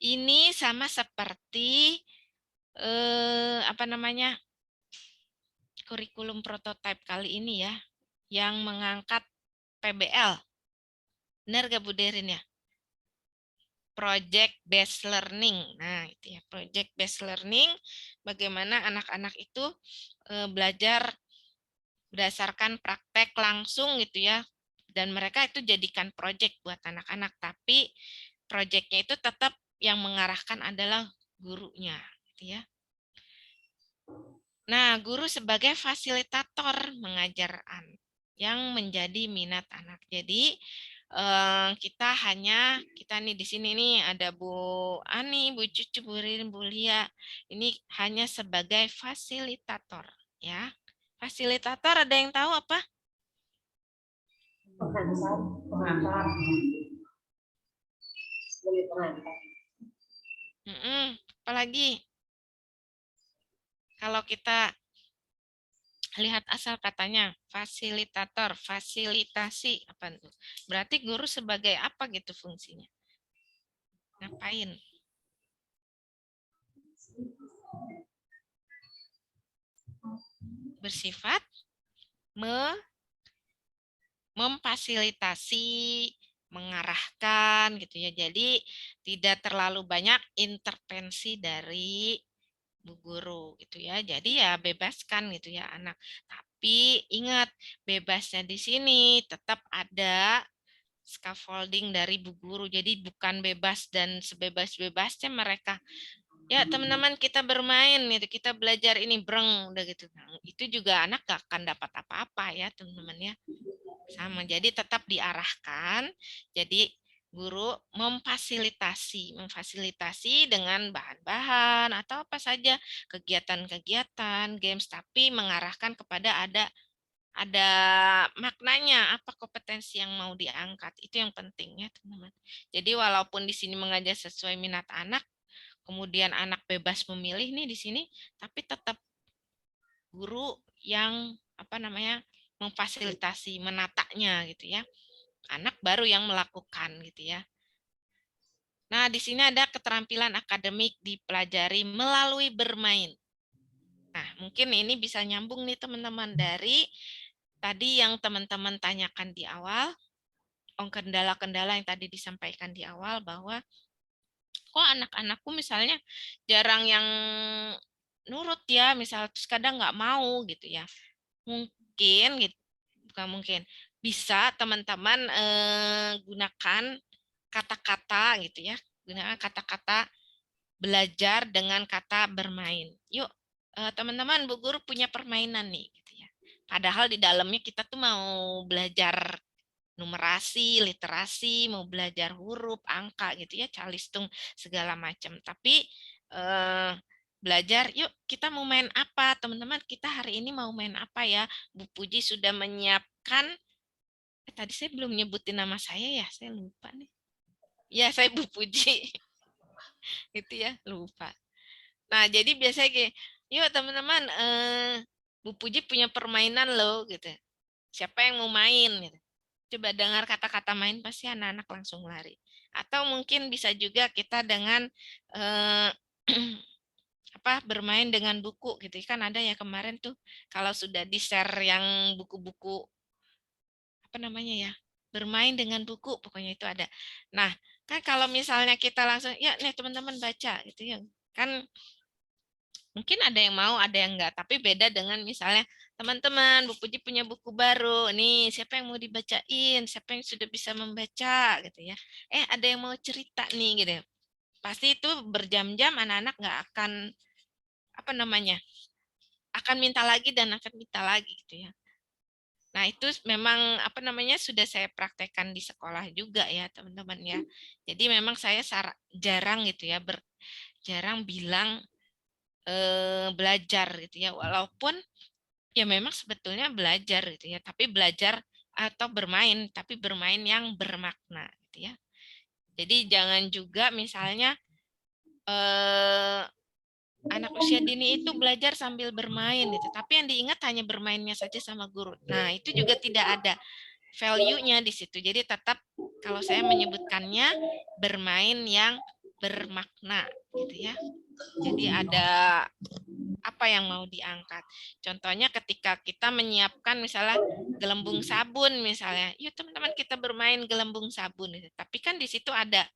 Ini sama seperti apa namanya? Kurikulum prototipe kali ini ya, yang mengangkat PBL. Benar gak Bu Derin ya? Project based learning. Nah, itu ya, project based learning, bagaimana anak-anak itu belajar berdasarkan praktek langsung gitu ya. Dan mereka itu jadikan project buat anak-anak, tapi projectnya itu tetap yang mengarahkan adalah gurunya gitu ya. Nah, guru sebagai fasilitator mengajar yang menjadi minat anak. Jadi kita nih di sini nih ada Bu Ani, Bu Cucu, Bu Ririn, Bu Lia. Ini hanya sebagai fasilitator ya. Fasilitator ada yang tahu apa? Pengantar. Sebagai pengantar. Apalagi kalau kita lihat asal katanya fasilitator, fasilitasi apa itu? Berarti guru sebagai apa gitu fungsinya? Ngapain? Bersifat memfasilitasi, mengarahkan gitu ya. Jadi tidak terlalu banyak intervensi dari Bu Guru gitu ya. Jadi ya bebaskan gitu ya anak. Tapi ingat, bebasnya di sini tetap ada scaffolding dari Bu Guru. Jadi bukan bebas dan sebebas-bebasnya mereka. Ya teman-teman, kita bermain gitu, kita belajar ini breng udah gitu. Nah, itu juga anak gak akan dapat apa-apa ya teman-teman ya. Sama, jadi tetap diarahkan. Jadi guru memfasilitasi dengan bahan-bahan atau apa saja kegiatan-kegiatan, games, tapi mengarahkan kepada ada maknanya, apa kompetensi yang mau diangkat. Itu yang penting ya, teman-teman. Jadi walaupun di sini mengajar sesuai minat anak, kemudian anak bebas memilih nih di sini, tapi tetap guru yang apa namanya? Memfasilitasi, menatanya gitu ya. Anak baru yang melakukan gitu ya. Nah, di sini ada keterampilan akademik dipelajari melalui bermain. Nah, mungkin ini bisa nyambung nih teman-teman dari tadi yang teman-teman tanyakan di awal, kendala-kendala yang tadi disampaikan di awal bahwa kok anak-anakku misalnya jarang yang nurut ya, misal terus kadang nggak mau gitu ya. Mungkin gitu, bukan mungkin, bisa teman-teman gunakan kata-kata gitu ya, gunakan kata-kata belajar dengan kata bermain. Yuk teman-teman, Bu Guru punya permainan nih gitu ya. Padahal di dalamnya kita tuh mau belajar numerasi, literasi, mau belajar huruf, angka gitu ya, calistung segala macam. Tapi belajar, yuk kita mau main apa teman-teman, kita hari ini mau main apa ya. Bu Puji sudah menyiapkan, tadi saya belum nyebutin nama saya ya, saya lupa nih. Ya, saya Bu Puji. Gitu ya, lupa. Nah, jadi biasanya kayak, yuk teman-teman, Bu Puji punya permainan loh gitu. Siapa yang mau main gitu. Coba dengar kata-kata main, pasti anak-anak langsung lari. Atau mungkin bisa juga kita dengan bermain dengan buku gitu kan, ada ya kemarin tuh kalau sudah di-share yang buku-buku apa namanya ya, bermain dengan buku pokoknya itu ada. Nah, kan kalau misalnya kita langsung ya nih teman-teman baca gitu ya. Kan mungkin ada yang mau, ada yang enggak, tapi beda dengan misalnya teman-teman, Bu Puji punya buku baru, nih siapa yang mau dibacain, siapa yang sudah bisa membaca gitu ya. Ada yang mau cerita nih gitu. Pasti itu berjam-jam anak-anak nggak akan apa namanya, akan minta lagi dan akan minta lagi gitu ya. Nah, itu memang apa namanya sudah saya praktekkan di sekolah juga ya, teman-teman ya. Jadi memang saya jarang gitu ya, jarang bilang belajar gitu ya, walaupun ya memang sebetulnya belajar gitu ya, tapi belajar atau bermain, tapi bermain yang bermakna gitu ya. Jadi jangan juga misalnya anak usia dini itu belajar sambil bermain gitu, tapi yang diingat hanya bermainnya saja sama guru. Nah, itu juga tidak ada value-nya di situ. Jadi tetap kalau saya menyebutkannya bermain yang bermakna gitu ya. Jadi ada apa yang mau diangkat. Contohnya ketika kita menyiapkan misalnya gelembung sabun misalnya, yuk teman-teman kita bermain gelembung sabun gitu. Tapi kan di situ ada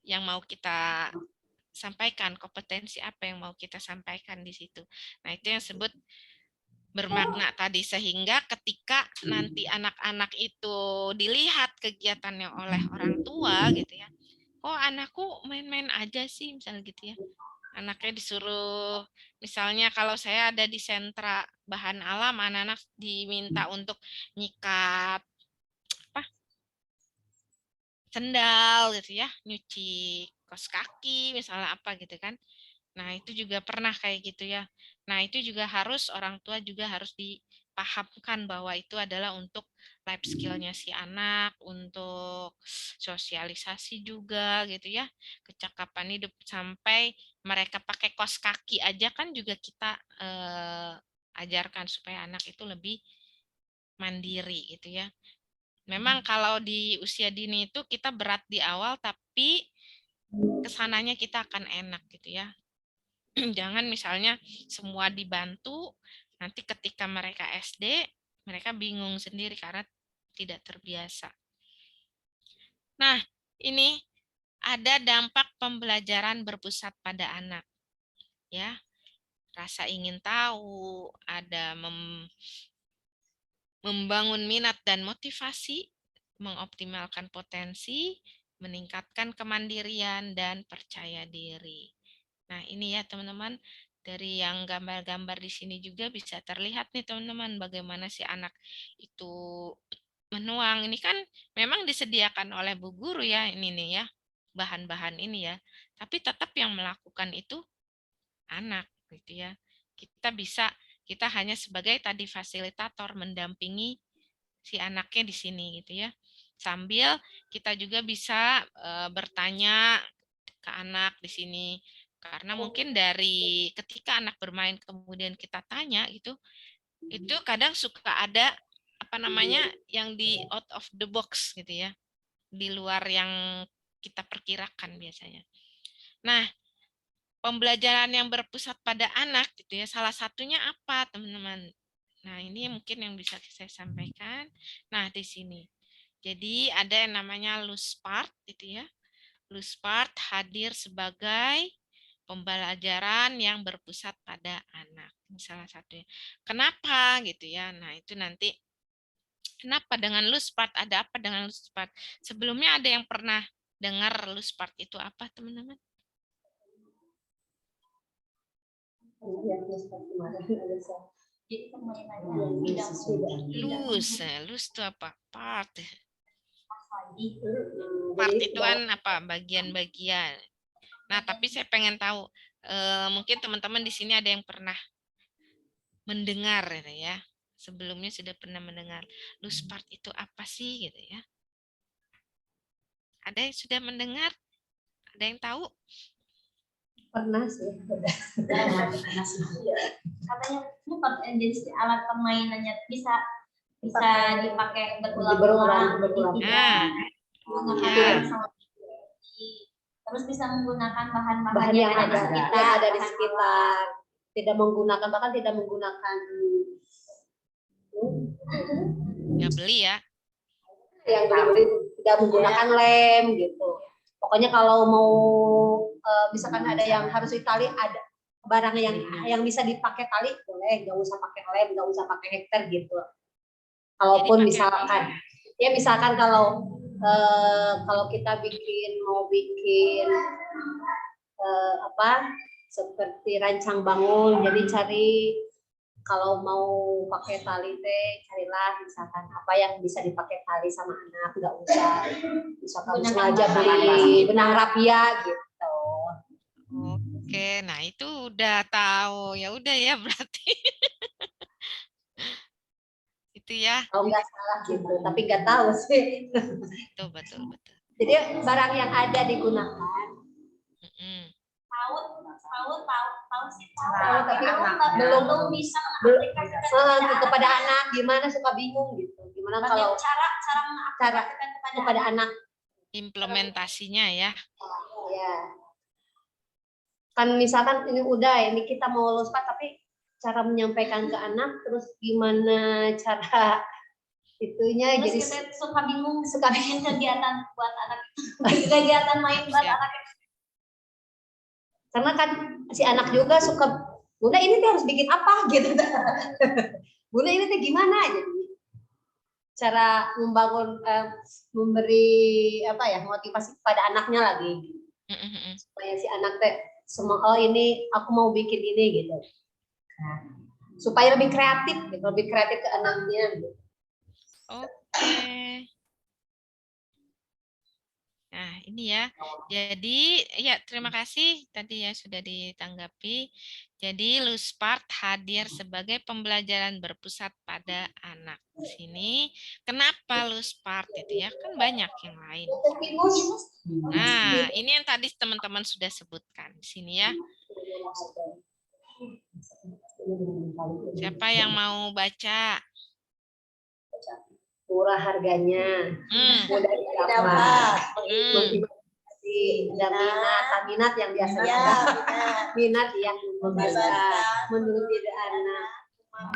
yang mau kita sampaikan, kompetensi apa yang mau kita sampaikan di situ. Nah, itu yang disebut bermakna tadi, sehingga ketika nanti anak-anak itu dilihat kegiatannya oleh orang tua gitu ya. Oh, anakku main-main aja sih misalnya gitu ya. Anaknya disuruh, misalnya kalau saya ada di sentra bahan alam, anak-anak diminta untuk nyikat apa? Sendal gitu ya, nyuci kaos kaki misalnya apa gitu kan. Nah, itu juga pernah kayak gitu ya. Nah, itu juga harus orang tua juga harus dipahamkan bahwa itu adalah untuk life skill-nya si anak, untuk sosialisasi juga gitu ya. Kecakapan hidup sampai mereka pakai kaos kaki aja kan juga kita ajarkan supaya anak itu lebih mandiri gitu ya. Memang kalau di usia dini itu kita berat di awal, tapi kesananya kita akan enak gitu ya. Jangan misalnya semua dibantu, nanti ketika mereka SD, mereka bingung sendiri karena tidak terbiasa. Nah, ini ada dampak pembelajaran berpusat pada anak. Ya, rasa ingin tahu, ada membangun minat dan motivasi, mengoptimalkan potensi, meningkatkan kemandirian dan percaya diri. Nah, ini ya teman-teman, dari yang gambar-gambar di sini juga bisa terlihat nih teman-teman bagaimana si anak itu menuang. Ini kan memang disediakan oleh bu guru ya, ini nih ya, bahan-bahan ini ya. Tapi tetap yang melakukan itu anak gitu ya. Kita hanya sebagai tadi fasilitator mendampingi si anaknya di sini gitu ya. Sambil kita juga bisa bertanya ke anak di sini. Karena mungkin dari ketika anak bermain kemudian kita tanya gitu, itu kadang suka ada apa namanya yang di out of the box gitu ya, di luar yang kita perkirakan biasanya. Nah, pembelajaran yang berpusat pada anak gitu ya, salah satunya apa teman-teman? Nah, ini mungkin yang bisa saya sampaikan. Nah, di sini. Jadi ada yang namanya loose part gitu ya. Loose part hadir sebagai pembelajaran yang berpusat pada anak. Ini salah satunya. Kenapa gitu ya? Nah, itu nanti kenapa dengan loose part? Ada apa dengan loose part? Sebelumnya ada yang pernah dengar loose part itu apa, teman-teman? Jadi permainannya tidak Loose. Loose itu apa? Part. lagi. Part itu kan apa? Bagian-bagian. Nah, tapi saya pengen tahu, mungkin teman-teman di sini ada yang pernah mendengar ya. Sebelumnya sudah pernah mendengar loose part itu apa sih gitu ya. Ada yang sudah mendengar? Ada yang tahu? Pernah sih. Katanya ini jenis alat permainannya bisa dipakai Berulang. berulang-ulang. Nah, Menggunakan ya. Terus bisa menggunakan bahan-bahan Bahan yang ada di sekitar. sekitar. Tidak menggunakan, bahkan tidak menggunakan Nggak beli ya. yang dibeli, tidak menggunakan lem gitu. Pokoknya kalau mau misalkan ada yang harus ditali, ada barang yang bisa dipakai tali boleh, nggak usah pakai lem, nggak usah pakai hektar gitu. Kalaupun misalkan kalau kita mau bikin seperti rancang bangun, jadi cari kalau mau pakai tali carilah misalkan apa yang bisa dipakai tali sama anak, nggak usah misalkan sengaja beli benang rapia gitu. Oke, nah itu udah tahu. Ya udah ya berarti. Itu ya. Kalau nggak salah gitu, tapi nggak tahu sih. Itu betul. Jadi barang yang ada digunakan. Tahu sih, Tapi belum bisa mengaplikasikan kepada anak gimana, suka bingung gitu. Gimana kalau cara kepada anak Implementasinya ya. ya. Kan misalkan ini udah, ini kita mau lulus Pak, tapi cara menyampaikan ke anak, terus gimana cara itunya, Terus jadi kita suka bingung suka bikin kegiatan buat anak, kegiatan main buat Siap. anak. karena kan si anak juga suka, Bunda ini tuh harus bikin apa gitu. Bunda ini tuh gimana, jadi cara membangun memberi apa ya, motivasi kepada anaknya lagi supaya si anak teh semua, oh ini aku mau bikin ini gitu. Nah, supaya lebih kreatif gitu, lebih kreatif ke anaknya gitu. Oke. Nah, ini ya. Jadi, ya terima kasih tadi ya sudah ditanggapi. Jadi, Luspart hadir sebagai pembelajaran berpusat pada anak. Di sini, kenapa Luspart itu ya? Kan banyak yang lain. Nah, ini yang tadi teman-teman sudah sebutkan di sini ya. Siapa yang mau baca? Murah harganya, Hmm. mudah didapat, motivasi, dan minat yang biasanya minat yang membaca, menurut ide anak,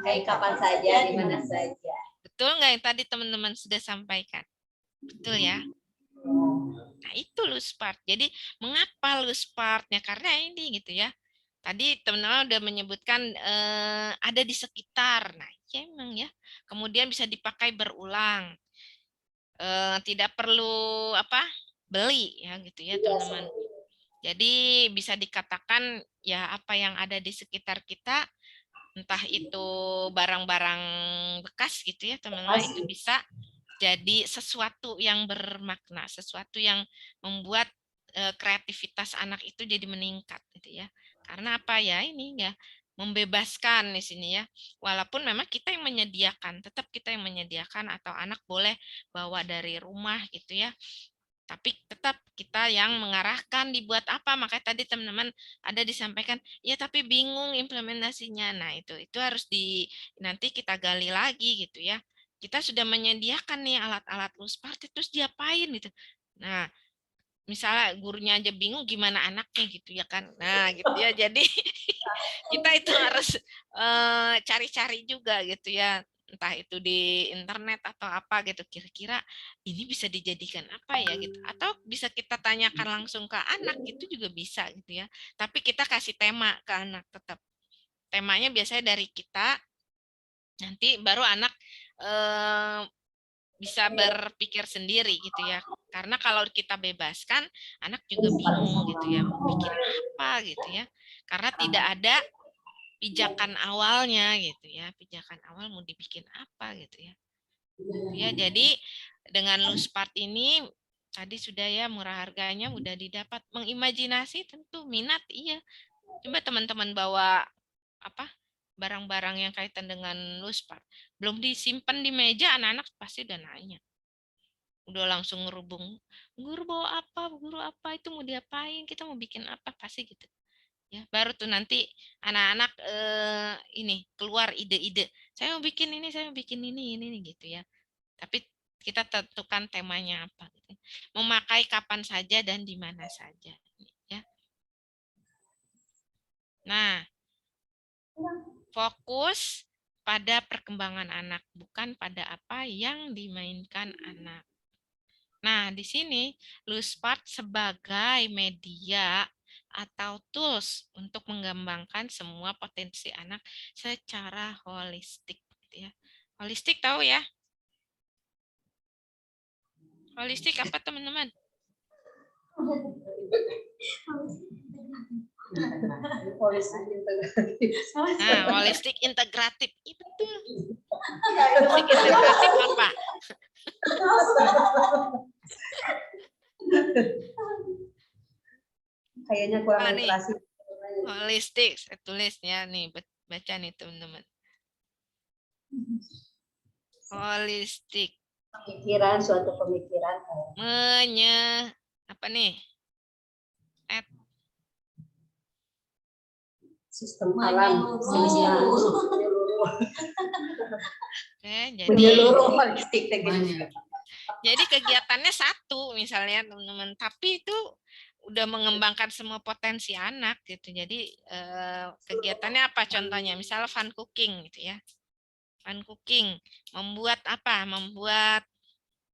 kayak kapan saja, di mana saja. Betul nggak yang tadi teman-teman sudah sampaikan? Betul ya? Nah, itu Luspart. Jadi, mengapa Luspartnya? Karena ini gitu ya. Tadi teman-teman udah menyebutkan ada di sekitar. Nah, ya emang ya. Kemudian bisa dipakai berulang. Tidak perlu beli ya gitu ya, teman-teman. Jadi bisa dikatakan ya apa yang ada di sekitar kita, entah itu barang-barang bekas gitu ya, teman-teman, itu bisa jadi sesuatu yang bermakna, sesuatu yang membuat kreativitas anak itu jadi meningkat gitu ya. Karena apa ya, ini ya membebaskan di sini ya. Walaupun memang kita yang menyediakan, tetap kita yang menyediakan atau anak boleh bawa dari rumah gitu ya. Tapi tetap kita yang mengarahkan dibuat apa. Makanya tadi teman-teman ada disampaikan, ya tapi bingung implementasinya. Nah, itu harus nanti kita gali lagi gitu ya. Kita sudah menyediakan nih alat-alat Luspart, terus diapain gitu. Nah, misalnya gurunya aja bingung, gimana anaknya gitu ya kan. Nah, gitu ya. Jadi kita itu harus cari-cari juga gitu ya. Entah itu di internet atau apa gitu. Kira-kira ini bisa dijadikan apa ya gitu. Atau bisa kita tanyakan langsung ke anak gitu juga bisa gitu ya. Tapi kita kasih tema ke anak tetap. Temanya biasanya dari kita, nanti baru anak bisa berpikir sendiri gitu ya. Karena kalau kita bebaskan, anak juga bingung gitu ya, mau bikin apa gitu ya. Karena tidak ada pijakan awalnya gitu ya. Pijakan awal mau dibikin apa gitu ya. Ya, jadi dengan Luspart ini tadi sudah ya, murah harganya, mudah didapat. Mengimajinasi tentu minat iya. Coba teman-teman bawa barang-barang yang kaitan dengan Luspart. Belum disimpan di meja, anak-anak pasti udah nanya. Udah langsung ngerubung, guru bawa apa, guru apa, itu mau diapain, kita mau bikin apa, pasti gitu ya. Baru tuh nanti anak-anak ini keluar ide-ide, saya mau bikin ini, saya mau bikin ini gitu ya. Tapi kita tentukan temanya apa gitu. Memakai kapan saja dan di mana saja ya. Nah, fokus pada perkembangan anak, bukan pada apa yang dimainkan anak. Nah, di sini Luspart sebagai media atau tools untuk mengembangkan semua potensi anak secara holistik gitu ya. Holistik tahu ya? Holistik apa, teman-teman? Nah, holistik integratif. Iya, betul. Holistik integratif apa? Kayaknya kurang literasi. Holistik, saya tulis ya nih, baca nih teman-teman. Holistik. Pemikiran, suatu pemikiran. Apa nih? Sistem alam. Oke, menyeluruh holistik. Jadi kegiatannya satu misalnya teman-teman, tapi itu udah mengembangkan semua potensi anak gitu. Jadi kegiatannya apa contohnya? Misalnya fun cooking gitu ya. Fun cooking, membuat apa? Membuat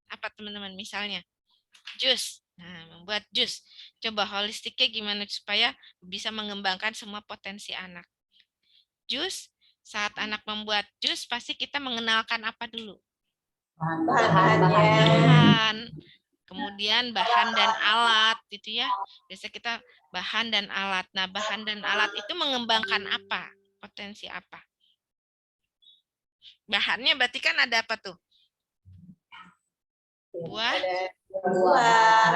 apa teman-teman? Misalnya jus. Nah, membuat jus. Coba holistiknya gimana supaya bisa mengembangkan semua potensi anak. Jus, saat anak membuat jus pasti kita mengenalkan apa dulu? Bahan, kemudian bahan dan alat gitu ya. Biasa kita bahan dan alat. Nah, bahan dan alat itu mengembangkan apa? Potensi apa? Bahannya berarti kan ada apa tuh? Buah,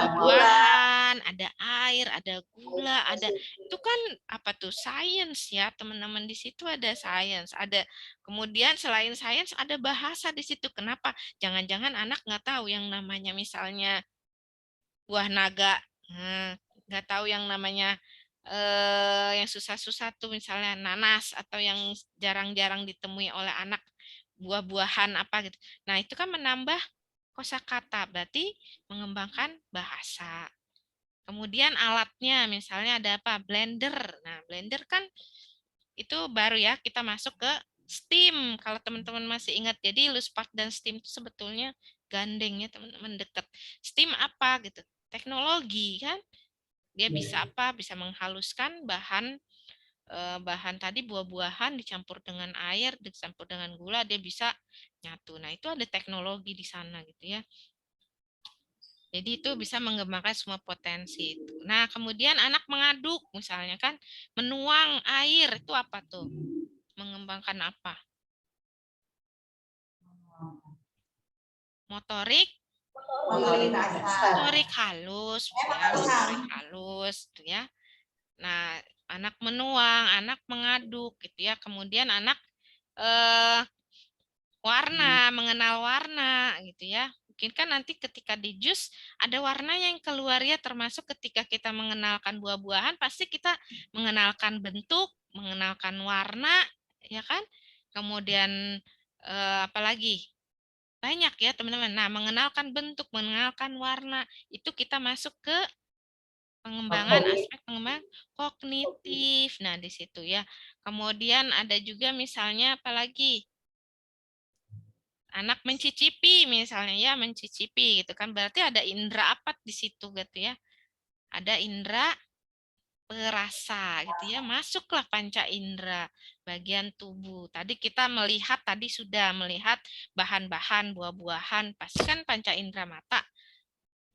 buah-buahan, ada air, ada gula, ada itu kan apa tuh? Sains ya, teman-teman di situ ada sains, ada kemudian selain sains ada bahasa di situ. Kenapa? Jangan-jangan anak nggak tahu yang namanya misalnya buah naga. Nah, nggak tahu yang namanya yang susah-susah tuh misalnya nanas atau yang jarang-jarang ditemui oleh anak buah-buahan apa gitu. Nah, itu kan menambah kosakata, berarti mengembangkan bahasa. Kemudian alatnya misalnya ada apa? Blender. Nah, blender kan itu baru ya kita masuk ke STEAM. Kalau teman-teman masih ingat, jadi Luspat dan STEAM itu sebetulnya gandeng ya teman-teman, dekat. STEAM apa gitu? Teknologi kan? Dia bisa apa? Bisa menghaluskan bahan tadi buah-buahan dicampur dengan air, dicampur dengan gula, dia bisa nyatu. Nah, itu ada teknologi di sana gitu ya. Jadi itu bisa mengembangkan semua potensi itu. Nah, kemudian anak mengaduk misalnya kan, menuang air itu apa tuh? Mengembangkan apa? Motorik, motorik halus, ya, motorik halus, gitu ya. Nah, anak menuang, anak mengaduk, gitu ya. Kemudian anak warna, mengenal warna, gitu ya. Mungkin kan nanti ketika di jus ada warnanya yang keluar ya, termasuk ketika kita mengenalkan buah-buahan, pasti kita mengenalkan bentuk, mengenalkan warna, ya kan? Kemudian apalagi? Banyak ya teman-teman. Nah, mengenalkan bentuk, mengenalkan warna, itu kita masuk ke pengembangan aspek pengembangan kognitif. Nah, di situ ya. Kemudian ada juga misalnya apalagi anak mencicipi misalnya ya, mencicipi gitu kan. Berarti ada indera apa di situ gitu ya. Ada indera perasa gitu ya. Masuklah panca indera bagian tubuh. Tadi kita melihat, tadi sudah melihat bahan-bahan buah-buahan, pasti kan panca indera mata.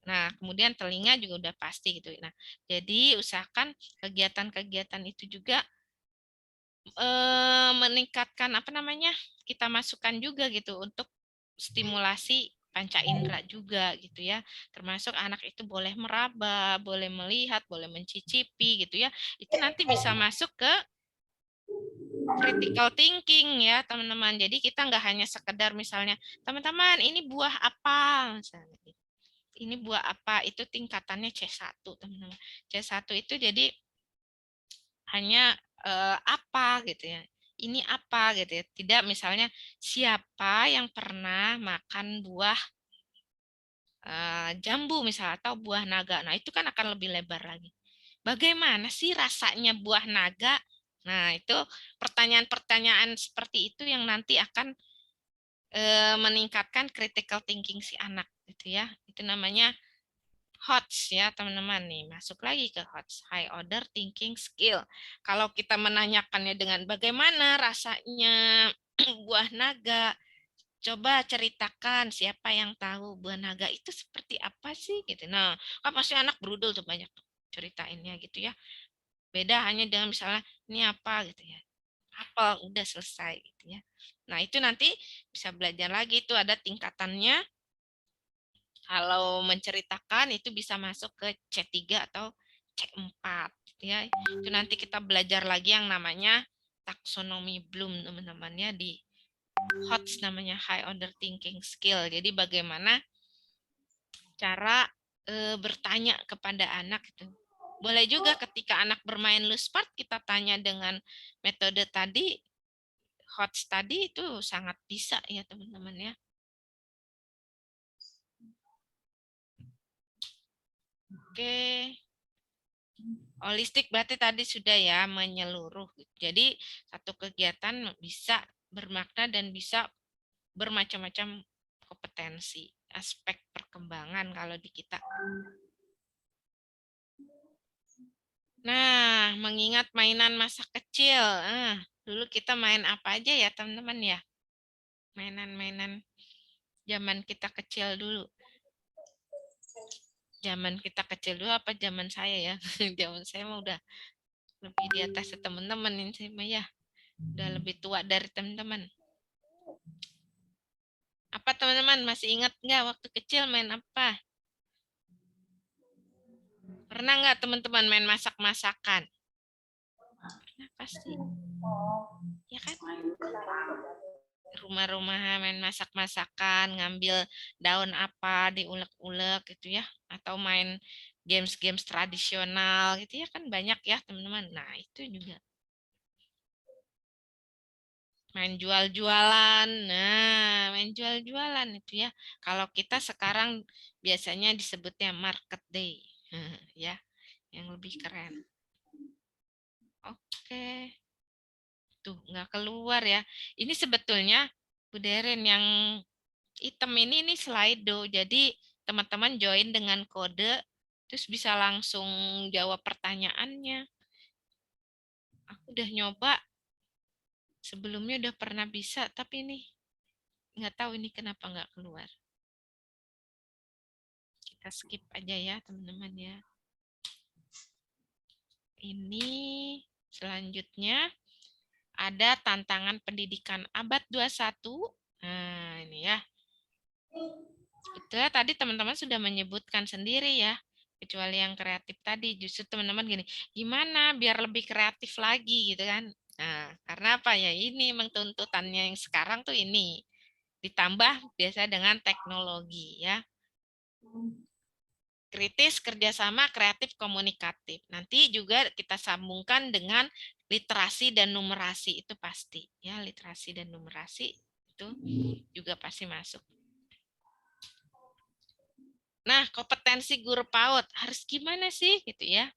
Nah, kemudian telinga juga udah pasti gitu. Nah, jadi usahakan kegiatan-kegiatan itu juga meningkatkan apa namanya? Kita masukkan juga gitu untuk stimulasi panca indera juga gitu ya. Termasuk anak itu boleh meraba, boleh melihat, boleh mencicipi gitu ya. Itu nanti bisa masuk ke critical thinking ya, teman-teman. Jadi kita nggak hanya sekedar misalnya, teman-teman, ini buah apa? Misalnya gitu. Ini buah apa? Itu tingkatannya C1, teman-teman. C1 itu jadi hanya apa gitu ya. Ini apa gitu ya. Tidak misalnya siapa yang pernah makan buah jambu misalnya atau buah naga. Nah, itu kan akan lebih lebar lagi. Bagaimana sih rasanya buah naga? Nah, itu pertanyaan-pertanyaan seperti itu yang nanti akan meningkatkan critical thinking si anak gitu ya. Itu namanya HOTS ya teman-teman nih, masuk lagi ke HOTS, high order thinking skill. Kalau kita menanyakannya dengan bagaimana rasanya buah naga, coba ceritakan siapa yang tahu buah naga itu seperti apa sih gitu. Nah, kan pasti anak berudul tuh banyak tuh ceritainnya gitu ya. Beda hanya dengan misalnya ini apa gitu ya. Apel udah selesai gitu ya. Nah, itu nanti bisa belajar lagi itu ada tingkatannya. Kalau menceritakan itu bisa masuk ke C3 atau C4 gitu ya. Itu nanti kita belajar lagi yang namanya taksonomi Bloom teman-teman ya, di HOTS namanya high order thinking skill. Jadi bagaimana cara bertanya kepada anak itu. Boleh juga ketika anak bermain Luspat kita tanya dengan metode tadi, HOTS tadi itu sangat bisa ya teman-teman ya. Oke. Holistik berarti tadi sudah ya, menyeluruh. Jadi satu kegiatan bisa bermakna dan bisa bermacam-macam kompetensi, aspek perkembangan kalau di kita. Nah, mengingat mainan masa kecil. Dulu kita main apa aja ya, teman-teman ya? Mainan-mainan zaman kita kecil dulu. Zaman kita kecil dulu apa zaman saya ya? Zaman saya mah udah lebih di atas teman-teman ini saya mah ya. Udah lebih tua dari teman-teman. Apa teman-teman masih ingat nggak waktu kecil main apa? Pernah nggak teman-teman main masak-masakan? Pernah pasti. Ya kan? Rumah-rumah main masak-masakan, ngambil daun apa, diulek-ulek gitu ya. Atau main games-games tradisional gitu ya kan banyak ya teman-teman. Nah itu juga. Main jual-jualan. Nah, main jual-jualan itu ya. Kalau kita sekarang biasanya disebutnya market day. Ya, yang lebih keren. Oke. Tuh, nggak keluar ya. Ini sebetulnya Bu Deren yang hitam ini Slido. Jadi teman-teman join dengan kode, terus bisa langsung jawab pertanyaannya. Aku udah nyoba, sebelumnya udah pernah bisa, tapi ini nggak tahu ini kenapa nggak keluar. Kita skip aja ya teman-teman ya. Ini selanjutnya ada tantangan pendidikan abad 21. Nah, ini ya. Sebetulnya tadi teman-teman sudah menyebutkan sendiri ya. Kecuali yang kreatif tadi. Justru teman-teman gini, gimana biar lebih kreatif lagi gitu kan. Nah, karena apa ya? Ini memang tuntutannya yang sekarang tuh ini. Ditambah biasa dengan teknologi ya. Kritis, kerjasama, kreatif, komunikatif. Nanti juga kita sambungkan dengan literasi dan numerasi itu pasti ya, literasi dan numerasi itu juga pasti masuk. Nah, kompetensi guru PAUD harus gimana sih gitu ya?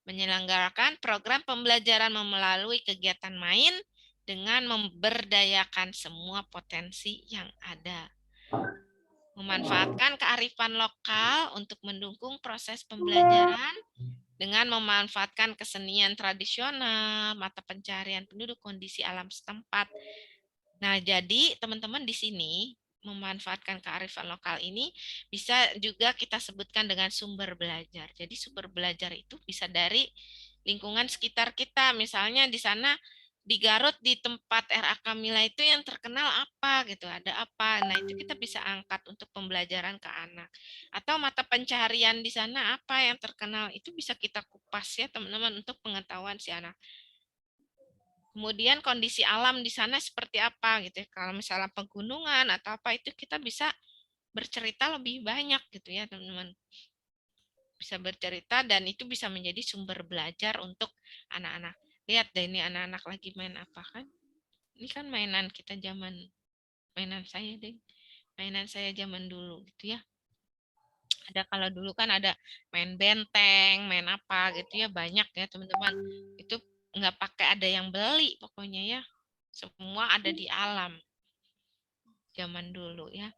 Menyelenggarakan program pembelajaran melalui kegiatan main dengan memberdayakan semua potensi yang ada. Memanfaatkan kearifan lokal untuk mendukung proses pembelajaran dengan memanfaatkan kesenian tradisional, mata pencarian penduduk, kondisi alam setempat. Nah, jadi teman-teman di sini memanfaatkan kearifan lokal ini bisa juga kita sebutkan dengan sumber belajar. Jadi sumber belajar itu bisa dari lingkungan sekitar kita. Misalnya di sana di Garut di tempat RA Kamila itu yang terkenal apa gitu, ada apa. Nah, itu kita bisa angkat untuk pembelajaran ke anak. Atau mata pencaharian di sana apa yang terkenal, itu bisa kita kupas ya teman-teman untuk pengetahuan si anak. Kemudian kondisi alam di sana seperti apa gitu ya. Kalau misalnya pegunungan atau apa itu kita bisa bercerita lebih banyak gitu ya teman-teman. Bisa bercerita dan itu bisa menjadi sumber belajar untuk anak-anak. Lihat deh ini anak-anak lagi main apa kan? Ini kan mainan kita mainan saya deh. Mainan saya zaman dulu gitu ya. Ada kalau dulu kan ada main benteng, main apa gitu ya banyak ya teman-teman. Itu nggak pakai ada yang beli pokoknya ya. Semua ada di alam zaman dulu ya.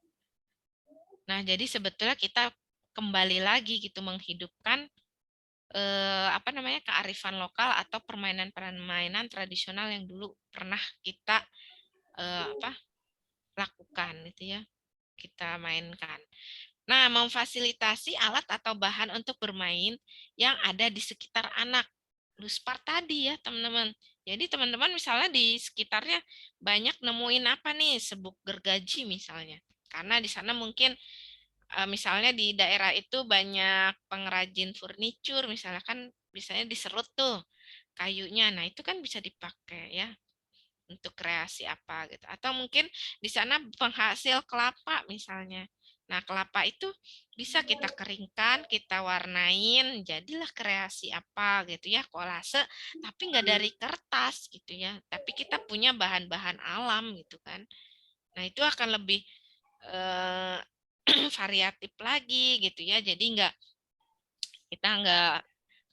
Nah, jadi sebetulnya kita kembali lagi gitu menghidupkan kearifan lokal atau permainan-permainan tradisional yang dulu pernah kita lakukan gitu ya. Kita mainkan. Nah, memfasilitasi alat atau bahan untuk bermain yang ada di sekitar anak. Luspar tadi ya, teman-teman. Jadi teman-teman misalnya di sekitarnya banyak nemuin apa nih, sebuk gergaji misalnya. Karena di sana mungkin misalnya di daerah itu banyak pengrajin furniture, misalnya kan biasanya diserut tuh kayunya. Nah, itu kan bisa dipakai ya untuk kreasi apa gitu. Atau mungkin di sana penghasil kelapa misalnya. Nah, kelapa itu bisa kita keringkan, kita warnain, jadilah kreasi apa gitu ya, kolase, tapi nggak dari kertas gitu ya. Tapi kita punya bahan-bahan alam gitu kan. Nah, itu akan lebih variatif lagi gitu ya. Jadi kita nggak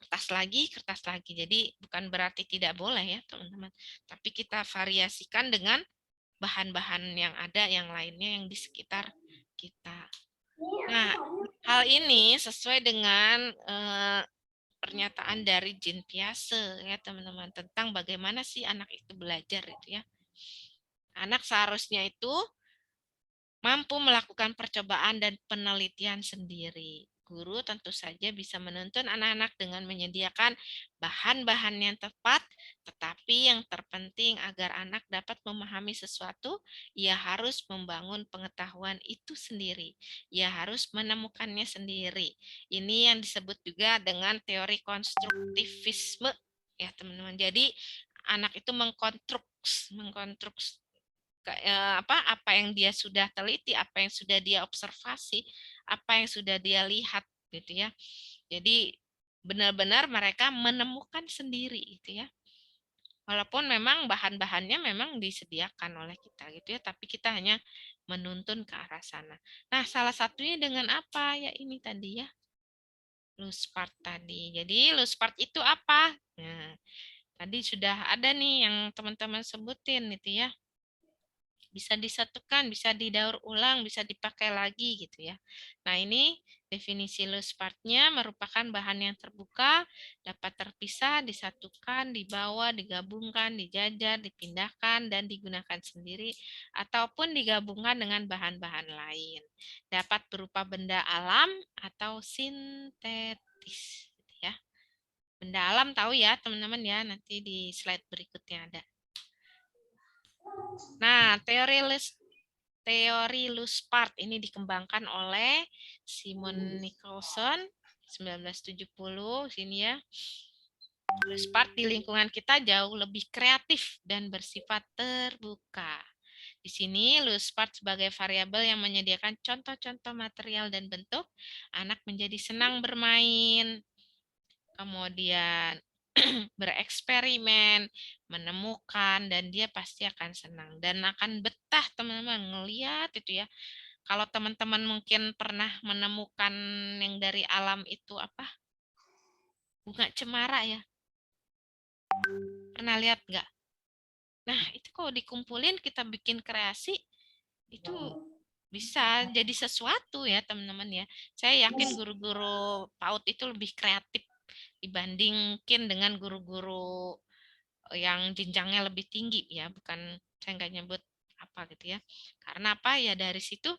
kertas lagi. Jadi bukan berarti tidak boleh ya teman-teman. Tapi kita variasikan dengan bahan-bahan yang ada yang lainnya yang di sekitar kita. Nah, hal ini sesuai dengan pernyataan dari Jean Piaget ya teman-teman tentang bagaimana sih anak itu belajar itu ya. Anak seharusnya itu mampu melakukan percobaan dan penelitian sendiri. Guru tentu saja bisa menuntun anak-anak dengan menyediakan bahan-bahan yang tepat, tetapi yang terpenting agar anak dapat memahami sesuatu, ia harus membangun pengetahuan itu sendiri. Ia harus menemukannya sendiri. Ini yang disebut juga dengan teori konstruktivisme, ya teman-teman. Jadi anak itu mengkonstruksi apa yang dia sudah teliti, apa yang sudah dia observasi, apa yang sudah dia lihat gitu ya. Jadi benar-benar mereka menemukan sendiri gitu ya. Walaupun memang bahan-bahannya memang disediakan oleh kita gitu ya, tapi kita hanya menuntun ke arah sana. Nah, salah satunya dengan apa? Ya ini tadi ya. Loose part tadi. Jadi loose part itu apa? Nah, tadi sudah ada nih yang teman-teman sebutin gitu ya. Bisa disatukan, bisa didaur ulang, bisa dipakai lagi gitu ya. Nah ini definisi loose part-nya merupakan bahan yang terbuka, dapat terpisah, disatukan, dibawa, digabungkan, dijajar, dipindahkan, dan digunakan sendiri, ataupun digabungkan dengan bahan-bahan lain. Dapat berupa benda alam atau sintetis. Gitu ya. Benda alam tahu ya teman-teman ya, nanti di slide berikutnya ada. Nah, teori loose part ini dikembangkan oleh Simon Nicholson 1970 sini ya. Loose part di lingkungan kita jauh lebih kreatif dan bersifat terbuka. Di sini loose part sebagai variabel yang menyediakan contoh-contoh material dan bentuk, anak menjadi senang bermain. Kemudian bereksperimen, menemukan, dan dia pasti akan senang dan akan betah teman-teman ngeliat itu ya. Kalau teman-teman mungkin pernah menemukan yang dari alam itu apa? Bunga cemara ya. Pernah lihat nggak? Nah, itu kalau dikumpulin kita bikin kreasi, itu bisa jadi sesuatu ya teman-teman ya. Saya yakin guru-guru PAUD itu lebih kreatif dibandingkan dengan guru-guru yang jenjangnya lebih tinggi ya, bukan saya nggak nyebut apa gitu ya. Karena apa ya dari situ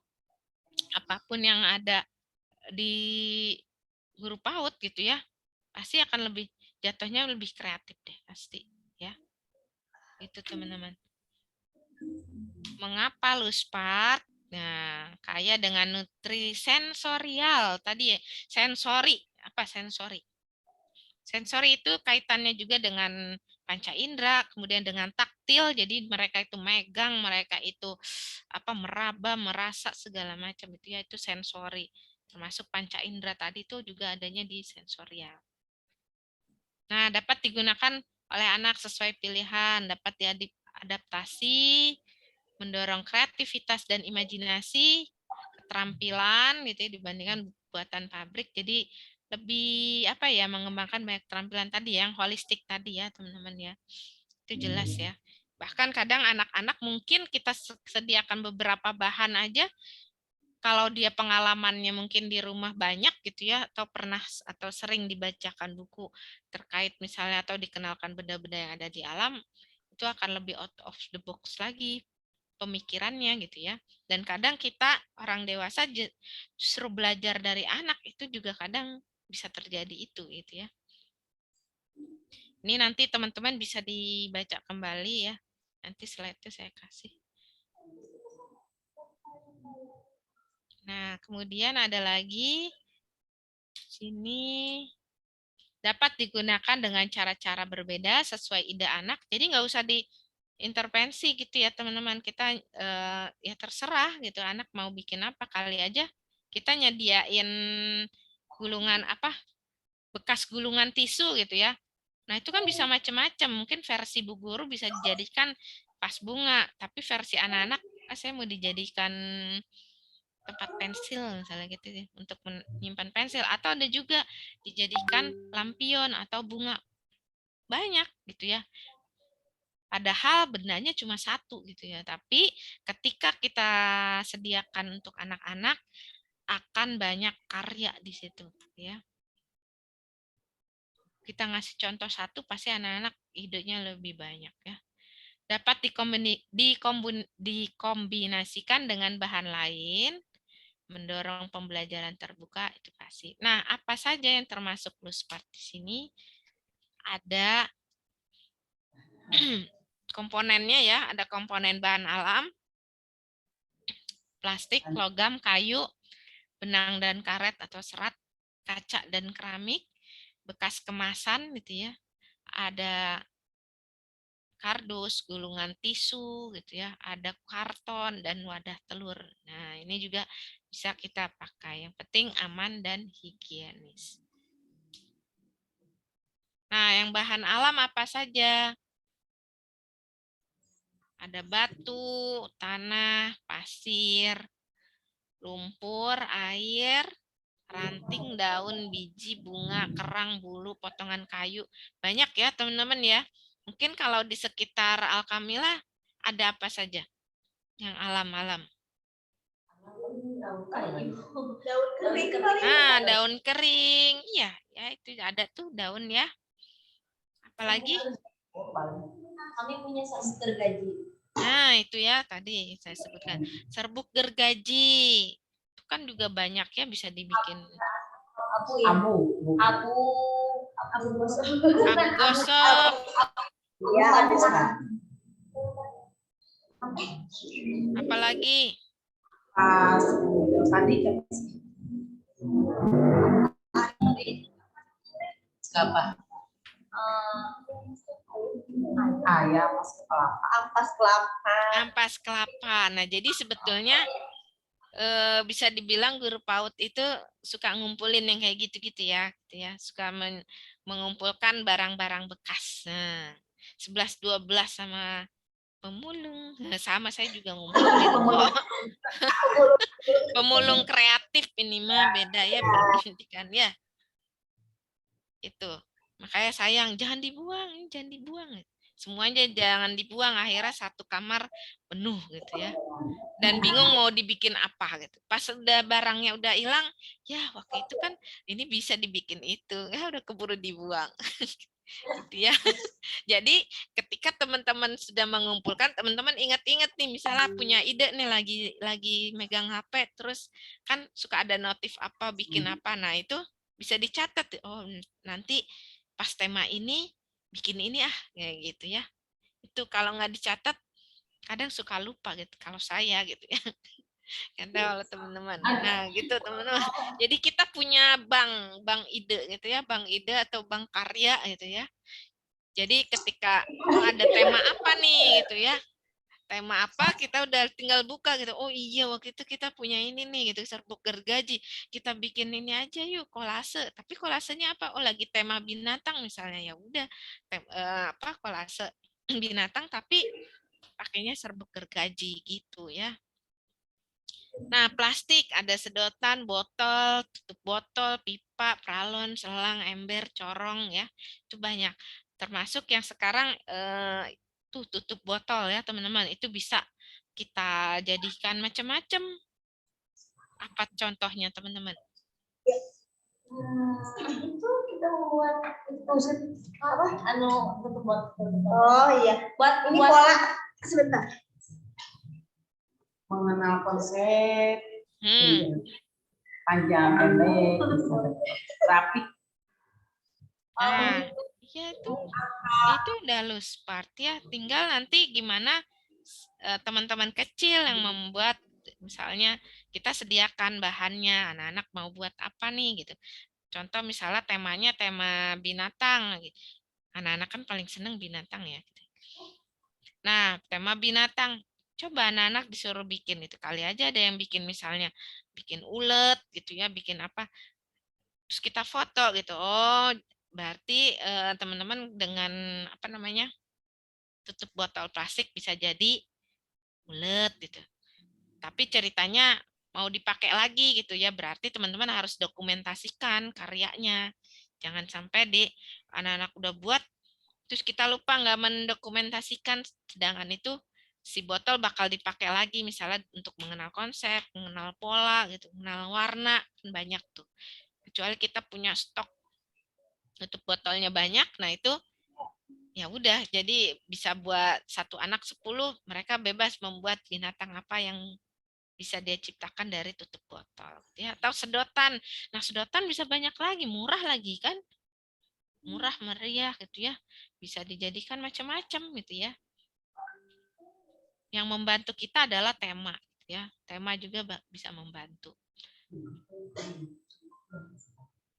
apapun yang ada di guru PAUD gitu ya, pasti akan lebih jatuhnya lebih kreatif deh pasti ya. Itu teman-teman. Mengapa loose part? Nah, kaya dengan nutrisensorial tadi ya, sensori apa sensori? Sensori itu kaitannya juga dengan panca indera, kemudian dengan taktil, jadi mereka itu megang, mereka itu apa meraba, merasa segala macam itu ya itu sensori. Termasuk panca indera tadi itu juga adanya di sensorial. Nah, dapat digunakan oleh anak sesuai pilihan, dapat diadaptasi, mendorong kreativitas dan imajinasi, keterampilan gitu ya dibandingkan buatan pabrik. Jadi lebih apa ya mengembangkan banyak keterampilan tadi yang holistik tadi ya teman-teman ya. Itu jelas ya. Bahkan kadang anak-anak mungkin kita sediakan beberapa bahan aja kalau dia pengalamannya mungkin di rumah banyak gitu ya atau pernah atau sering dibacakan buku terkait misalnya atau dikenalkan benda-benda yang ada di alam itu akan lebih out of the box lagi pemikirannya gitu ya. Dan kadang kita orang dewasa justru belajar dari anak itu juga kadang bisa terjadi itu gitu ya. Ini nanti teman-teman bisa dibaca kembali ya. Nanti slide-nya saya kasih. Nah, kemudian ada lagi sini dapat digunakan dengan cara-cara berbeda sesuai ide anak. Jadi nggak usah diintervensi gitu ya teman-teman. Kita ya terserah gitu anak mau bikin apa kali aja. Kita nyediain gulungan apa bekas gulungan tisu gitu ya. Nah itu kan bisa macam-macam. Mungkin versi Bu Guru bisa dijadikan pas bunga, tapi versi anak-anak saya mau dijadikan tempat pensil misalnya gitu ya, untuk menyimpan pensil, atau ada juga dijadikan lampion atau bunga, banyak gitu ya. Padahal bendanya cuma satu gitu ya, tapi ketika kita sediakan untuk anak-anak akan banyak karya di situ ya. Kita ngasih contoh satu pasti anak-anak idenya lebih banyak ya. Dapat dikombinasikan dengan bahan lain, mendorong pembelajaran terbuka itu pasti. Nah, apa saja yang termasuk Luspart di sini? Ada komponennya ya, ada komponen bahan alam, plastik, logam, kayu, benang dan karet atau serat, kaca dan keramik, bekas kemasan gitu ya. Ada kardus, gulungan tisu gitu ya, ada karton dan wadah telur. Nah, ini juga bisa kita pakai. Yang penting aman dan higienis. Nah, yang bahan alam apa saja? Ada batu, tanah, pasir, lumpur, air, ranting, daun, biji, bunga, kerang, bulu, potongan kayu. Banyak ya teman-teman ya. Mungkin kalau di sekitar Alkamila ada apa saja yang alam-alam? Daun kering kali. Nah, daun kering. Iya, ya itu ada tuh daun ya. Apalagi? Kami punya serbuk gergaji. Nah, itu ya tadi saya sebutkan. Serbuk gergaji. Itu kan juga banyak ya bisa dibikin. Abu ya. Abu gosok. Abu gosok. Iya, bisa. Apalagi? Tadi apa? Ayam, Ampas kelapa. Ampas kelapa. Nah, jadi sebetulnya bisa dibilang guru PAUD itu suka ngumpulin yang kayak gitu-gitu ya, suka mengumpulkan barang-barang bekas. Nah, 11-12 sama pemulung, sama saya juga ngumpulin kok. Pemulung kreatif ini mah beda ya pendidikan ya. Itu makanya sayang, jangan dibuang. Semuanya jangan dibuang, akhirnya satu kamar penuh gitu ya. Dan bingung mau dibikin apa gitu. Pas udah barangnya udah hilang, ya waktu itu kan ini bisa dibikin itu, ya udah keburu dibuang. Gitu ya. Jadi ketika teman-teman sudah mengumpulkan, teman-teman ingat-ingat nih, misalnya punya ide nih lagi megang HP, terus kan suka ada notif apa, bikin apa, nah itu bisa dicatat. Oh nanti pas tema ini bikin ini kayak gitu ya. Itu kalau nggak dicatat kadang suka lupa gitu kalau saya gitu ya. Kalau teman-teman. Nah, gitu teman-teman. Jadi kita punya bank ide gitu ya, bank ide atau bank karya gitu ya. Jadi ketika ada tema apa nih gitu ya. Tema apa kita udah tinggal buka gitu. Oh iya waktu itu kita punya ini nih gitu, serbuk gergaji. Kita bikin ini aja yuk, kolase. Tapi kolasenya apa? Oh lagi tema binatang misalnya, ya udah kolase binatang tapi pakainya serbuk gergaji gitu ya. Nah, plastik ada sedotan, botol, tutup botol, pipa, pralon, selang, ember, corong ya. Itu banyak. Termasuk yang sekarang tuh tutup botol ya, teman-teman. Itu bisa kita jadikan macam-macam. Apa contohnya, teman-teman? Itu kita membuat itu apa? Tutup botol. Oh iya. Buat Ini pola sebentar. Mengenal konsep panjang pendek rapi. Nah, iya itu udah Luspart ya. Tinggal nanti gimana teman-teman kecil yang membuat, misalnya kita sediakan bahannya, anak-anak mau buat apa nih gitu. Contoh misalnya temanya tema binatang gitu. Anak-anak kan paling seneng binatang ya. Nah, tema binatang. Coba anak-anak disuruh bikin itu. Kali aja ada yang bikin misalnya bikin ulet gitu ya, bikin apa. Terus kita foto gitu. Oh, berarti teman-teman dengan apa namanya? Tutup botol plastik bisa jadi ulet gitu. Tapi ceritanya mau dipakai lagi gitu ya, berarti teman-teman harus dokumentasikan karyanya. Jangan sampai anak-anak udah buat, terus kita lupa nggak mendokumentasikan, sedangkan itu si botol bakal dipakai lagi, misalnya untuk mengenal konsep, mengenal pola, gitu, mengenal warna, banyak tuh. Kecuali kita punya stok tutup botolnya banyak, nah itu ya udah, jadi bisa buat satu anak 10, mereka bebas membuat binatang apa yang bisa dia ciptakan dari tutup botol, ya. Atau sedotan. Nah, sedotan bisa banyak lagi, murah lagi kan, murah meriah gitu ya, bisa dijadikan macam-macam gitu ya. Yang membantu kita adalah tema, gitu ya. Tema juga bisa membantu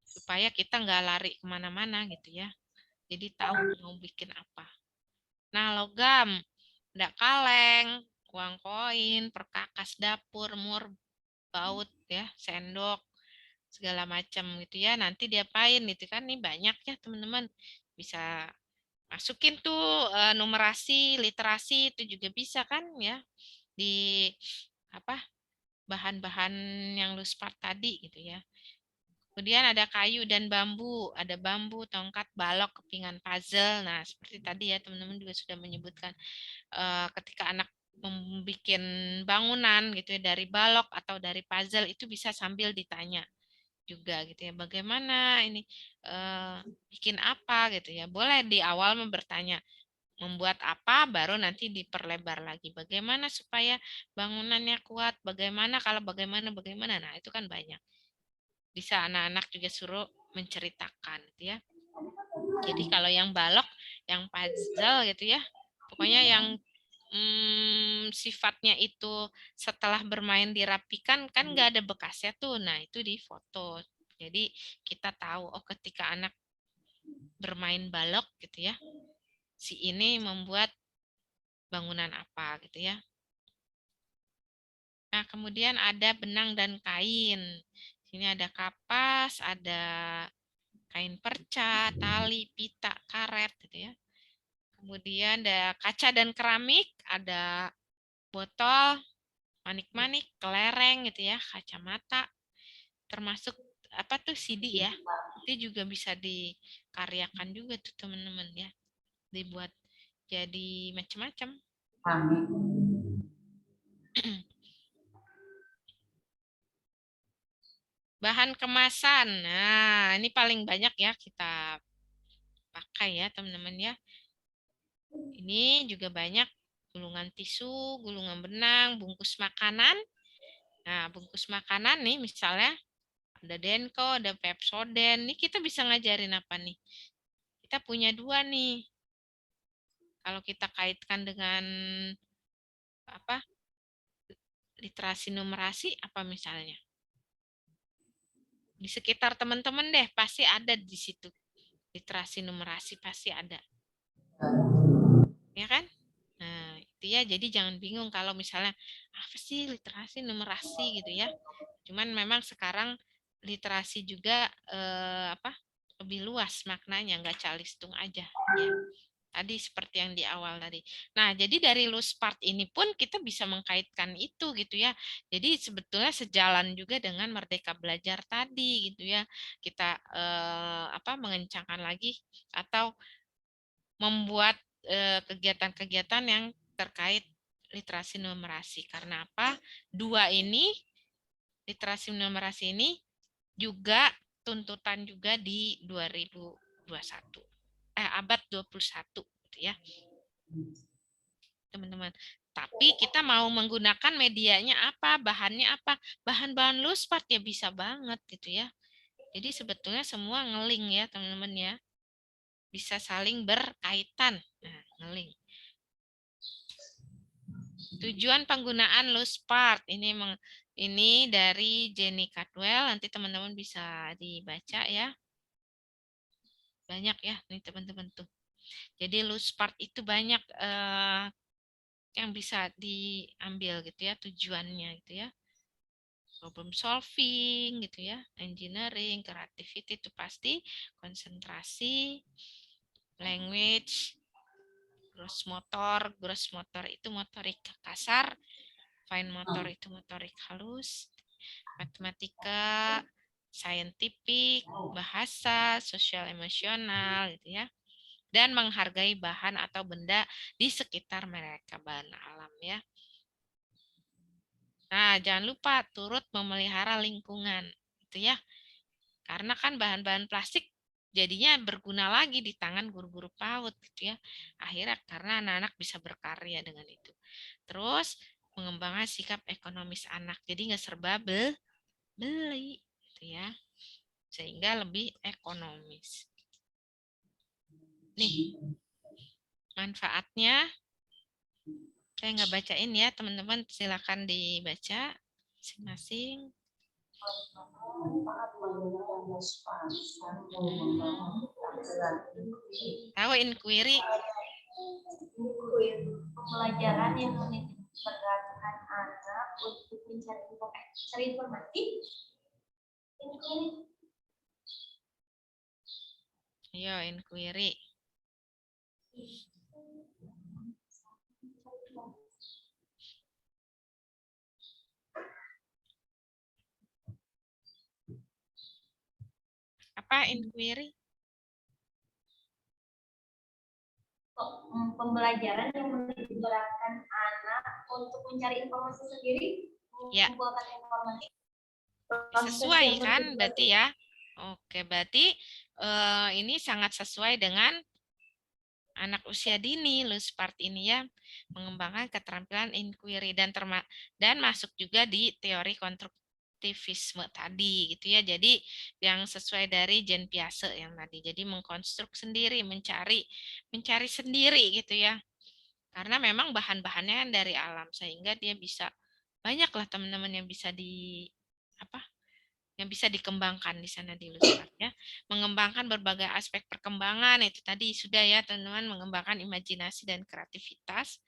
supaya kita nggak lari kemana-mana gitu ya. Jadi tahu mau bikin apa. Nah, logam, ada kaleng, uang koin, perkakas dapur, mur, baut ya, sendok, segala macam gitu ya. Nanti diapain gitu kan, nih banyak ya teman-teman. Bisa masukin tuh numerasi, literasi itu juga bisa kan ya, di apa, bahan-bahan yang lu spart tadi gitu ya. Kemudian ada kayu dan bambu, ada bambu, tongkat, balok, kepingan puzzle. Nah, seperti tadi ya teman-teman juga sudah menyebutkan, ketika anak membuat bangunan gitu ya dari balok atau dari puzzle, itu bisa sambil ditanya juga gitu ya, bagaimana ini bikin apa gitu ya. Boleh di awal bertanya membuat apa, baru nanti diperlebar lagi bagaimana supaya bangunannya kuat, bagaimana kalau bagaimana. Nah, itu kan banyak. Bisa anak-anak juga suruh menceritakan gitu ya. Jadi kalau yang balok, yang puzzle gitu ya, pokoknya yang sifatnya itu setelah bermain dirapikan kan nggak ada bekasnya tuh, nah itu di foto. Jadi kita tahu, oh ketika anak bermain balok gitu ya, si ini membuat bangunan apa gitu ya. Nah, kemudian ada benang dan kain. Sini ada kapas, ada kain perca, tali, pita, karet gitu ya. Kemudian ada kaca dan keramik, ada botol, manik-manik, kelereng gitu ya, kacamata, termasuk apa tuh CD ya. Itu juga bisa dikaryakan juga tuh teman-teman ya. Dibuat jadi macam-macam. Bahan kemasan. Nah, ini paling banyak ya kita pakai ya, teman-teman ya. Ini juga banyak gulungan tisu, gulungan benang, bungkus makanan. Nah, bungkus makanan nih misalnya ada Denko, ada Pepsodent. Ini kita bisa ngajarin apa nih? Kita punya 2 nih. Kalau kita kaitkan dengan apa? Literasi numerasi apa misalnya? Di sekitar teman-teman deh pasti ada di situ. Literasi numerasi pasti ada. Ya kan? Nah, itu ya, jadi jangan bingung kalau misalnya apa sih literasi numerasi gitu ya. Cuman memang sekarang literasi juga lebih luas maknanya, nggak calistung aja ya. Tadi seperti yang di awal tadi. Nah, jadi dari Luspart ini pun kita bisa mengkaitkan itu gitu ya. Jadi sebetulnya sejalan juga dengan Merdeka Belajar tadi gitu ya. Kita mengencangkan lagi atau membuat kegiatan-kegiatan yang terkait literasi numerasi. Karena apa? 2 ini, literasi numerasi ini juga tuntutan juga di 2021. Abad 21 gitu ya. Teman-teman. Tapi kita mau menggunakan medianya apa, bahannya apa? Bahan-bahan Luspart ya bisa banget gitu ya. Jadi sebetulnya semua ngeling ya, teman-teman ya. Bisa saling berkaitan. Nah, ngeling. Tujuan penggunaan Luspart ini dari Jenny Cadwell, nanti teman-teman bisa dibaca ya. Banyak ya nih teman-teman tuh. Jadi Luspart itu banyak yang bisa diambil gitu ya tujuannya gitu ya. Problem solving gitu ya, engineering, creativity itu pasti, konsentrasi, language, gross motor itu motorik kasar, fine motor itu motorik halus, matematika, saintifik, bahasa, sosial emosional gitu ya. Dan menghargai bahan atau benda di sekitar mereka, bahan alam ya. Nah, jangan lupa turut memelihara lingkungan gitu ya. Karena kan bahan-bahan plastik jadinya berguna lagi di tangan guru-guru PAUD gitu ya. Akhirnya karena anak-anak bisa berkarya dengan itu. Terus mengembangkan sikap ekonomis anak. Jadi nggak serba beli gitu ya. Sehingga lebih ekonomis. Nih, manfaatnya saya nggak bacain ya, teman-teman silakan dibaca masing-masing. Tahu inquiry? Pembelajaran yang menitik beratkan anak untuk mencari informasi. Ayo inquiry. Apa inquiry? Pembelajaran yang menitik beratkan anak untuk mencari informasi sendiri, Ya. mengumpulkan informasi. Sesuai kan berarti ya? Oke, berarti ini sangat sesuai dengan anak usia dini, Luspart ini ya, mengembangkan keterampilan inquiry dan masuk juga di teori konstruktivisme tadi gitu ya. Jadi yang sesuai dari Jean Piaget yang tadi. Jadi mengkonstruk sendiri, mencari sendiri gitu ya. Karena memang bahan-bahannya kan dari alam sehingga dia bisa banyaklah teman-teman yang bisa dikembangkan di sana di Luspart ya. Mengembangkan berbagai aspek perkembangan itu tadi sudah ya teman-teman, mengembangkan imajinasi dan kreativitas.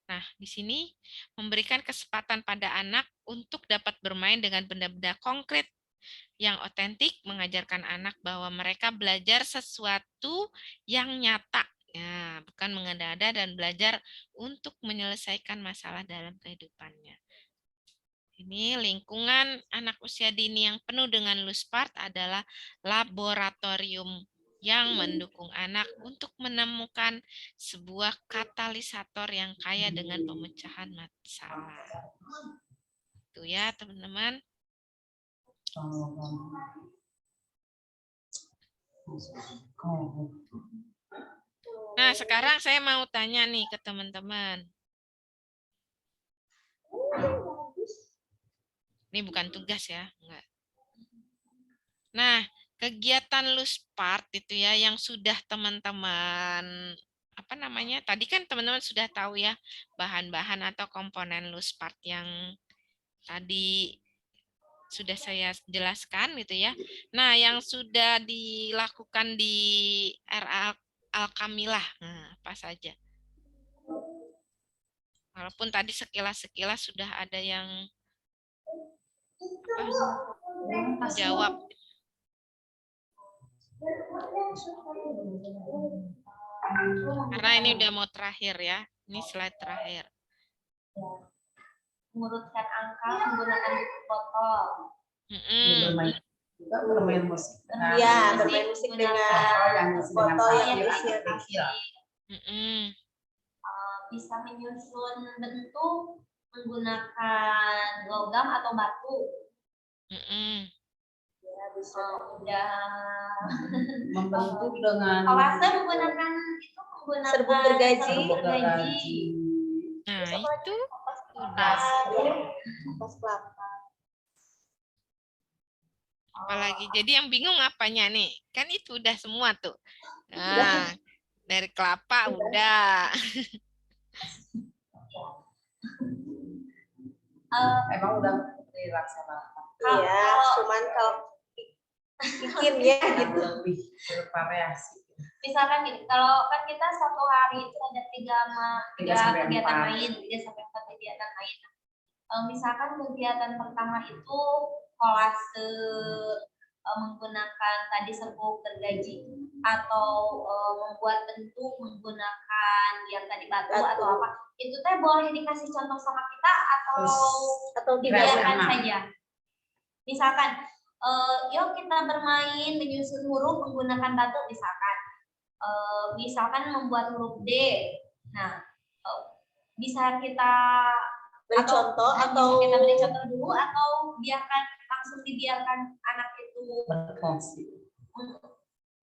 Nah, di sini memberikan kesempatan pada anak untuk dapat bermain dengan benda-benda konkret yang otentik, mengajarkan anak bahwa mereka belajar sesuatu yang nyata. Ya, bukan mengada-ada dan belajar untuk menyelesaikan masalah dalam kehidupannya. Ini lingkungan anak usia dini yang penuh dengan Luspart adalah laboratorium yang mendukung anak untuk menemukan sebuah katalisator yang kaya dengan pemecahan masalah. Itu ya, teman-teman. Nah, sekarang saya mau tanya nih ke teman-teman. Ini bukan tugas ya, enggak. Nah, kegiatan Luspart itu ya yang sudah teman-teman tadi kan teman-teman sudah tahu ya bahan-bahan atau komponen Luspart yang tadi sudah saya jelaskan gitu ya. Nah, yang sudah dilakukan di RA Alkamilah, nah, apa saja? Walaupun tadi sekilas-sekilas sudah ada yang jawab. Karena ini udah mau terakhir ya. Ini slide terakhir. Mengurutkan angka menggunakan buku botol. Bermain musik. Iya, bermain musik dengan botol yang diisi kecil. Bisa menyusun bentuk menggunakan logam atau batu. Udah Membentuk dengan kolase menggunakan Serbuk gergaji. Nah, itu udah. Apalagi jadi yang bingung apanya nih? Kan itu udah semua tuh. Nah, dari kelapa udah. emang udah dilaksanakan. Iya, cuman kalau bikin ya gitu. Lebih bervariasi. Misalkan gini, kalau kan kita satu hari itu ada tiga kegiatan main, 3 sampai 4 kegiatan main. Misalkan kegiatan pertama itu kolase menggunakan tadi serbuk gergaji atau membuat bentuk menggunakan yang tadi batu atau apa, itu teh boleh dikasih contoh sama kita atau dibiarkan saja? Misalkan, yuk kita bermain menyusun huruf menggunakan batu misalkan. Misalkan membuat huruf D. Nah, bisa kita Beri contoh atau kita beri contoh dulu atau biarkan langsung dibiarkan anak itu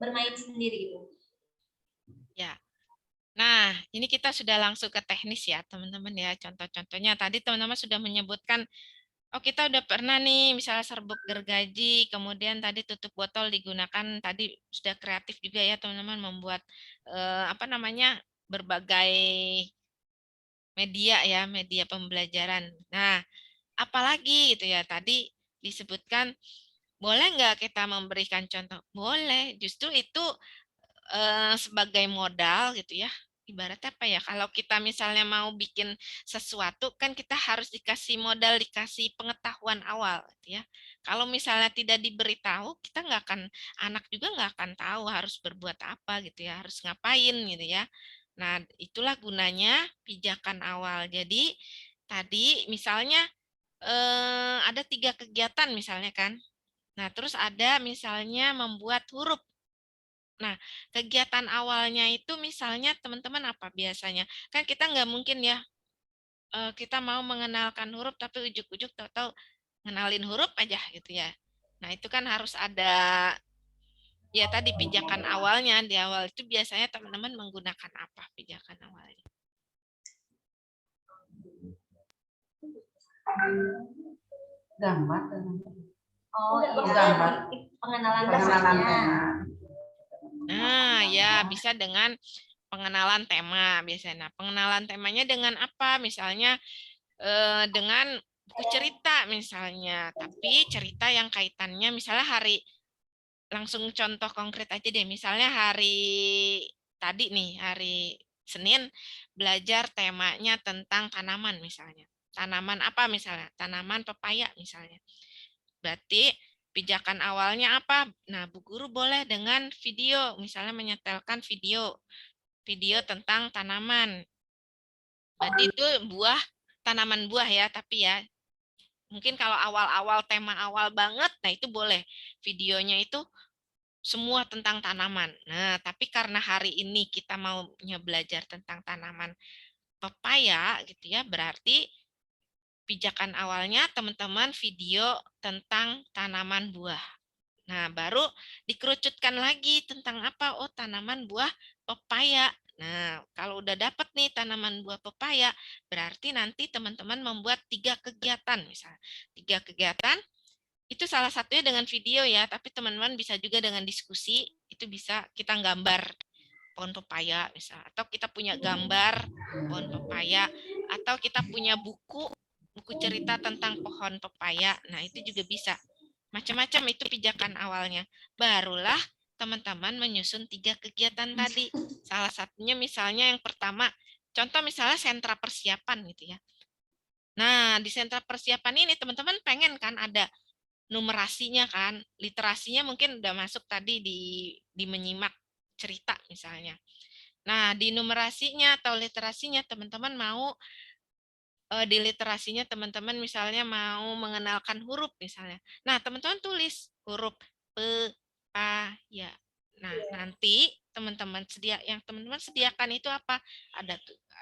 bermain sendiri itu. Ya. Nah, ini kita sudah langsung ke teknis ya, teman-teman ya. Contoh-contohnya tadi teman-teman sudah menyebutkan, oh kita udah pernah nih, misalnya serbuk gergaji, kemudian tadi tutup botol digunakan, tadi sudah kreatif juga ya teman-teman membuat apa namanya berbagai media ya, media pembelajaran. Nah, apalagi gitu ya, tadi disebutkan, boleh nggak kita memberikan contoh? Boleh, justru itu sebagai modal gitu ya. Ibaratnya apa ya? Kalau kita misalnya mau bikin sesuatu kan kita harus dikasih modal, dikasih pengetahuan awal gitu ya. Kalau misalnya tidak diberitahu, kita nggak akan, anak juga nggak akan tahu harus berbuat apa gitu ya, harus ngapain gitu ya. Nah, itulah gunanya pijakan awal. Jadi tadi misalnya ada 3 kegiatan misalnya kan. Nah, terus ada misalnya membuat huruf. Nah, kegiatan awalnya itu misalnya teman-teman apa biasanya? Kan kita nggak mungkin ya, kita mau mengenalkan huruf tapi ujuk-ujuk tahu-tahu ngenalin huruf aja gitu ya. Nah, itu kan harus ada ya tadi pijakan awalnya. Di awal itu biasanya teman-teman menggunakan apa pijakan awalnya? gambar. Oh, iya. Gambar. Pengenalan Pengenalan temanya. tema. Nah, ya bisa dengan pengenalan tema biasanya. Nah, pengenalan temanya dengan apa? Misalnya dengan buku cerita misalnya, tapi cerita yang kaitannya misalnya hari, langsung contoh konkret aja deh, misalnya hari tadi nih, hari Senin belajar temanya tentang tanaman misalnya. Tanaman apa misalnya? Tanaman pepaya misalnya. Berarti pijakan awalnya apa? Nah, Bu Guru boleh dengan video, misalnya menyetelkan video tentang tanaman. Berarti itu tanaman buah ya, tapi ya mungkin kalau awal-awal tema awal banget, nah itu boleh videonya itu semua tentang tanaman. Nah, tapi karena hari ini kita maunya belajar tentang tanaman pepaya gitu ya, berarti pijakan awalnya teman-teman video tentang tanaman buah. Nah, baru dikerucutkan lagi tentang apa? Oh, tanaman buah pepaya. Nah, kalau udah dapat nih tanaman buah pepaya, berarti nanti teman-teman membuat 3 kegiatan misalnya. 3 kegiatan itu salah satunya dengan video ya, tapi teman-teman bisa juga dengan diskusi, itu bisa kita gambar pohon pepaya misalnya, atau kita punya gambar pohon pepaya, atau kita punya buku cerita tentang pohon pepaya. Nah, itu juga bisa. Macam-macam itu pijakan awalnya. Barulah teman-teman menyusun 3 kegiatan tadi. Salah satunya misalnya yang pertama, contoh misalnya sentra persiapan gitu ya. Nah, di sentra persiapan ini teman-teman pengen kan ada numerasinya kan, literasinya mungkin udah masuk tadi di menyimak cerita misalnya. Nah, di numerasinya atau literasinya teman-teman mau di literasinya teman-teman misalnya mau mengenalkan huruf misalnya. Nah, teman-teman tulis huruf P, A, ya. Nah, nanti teman-teman sediakan itu apa?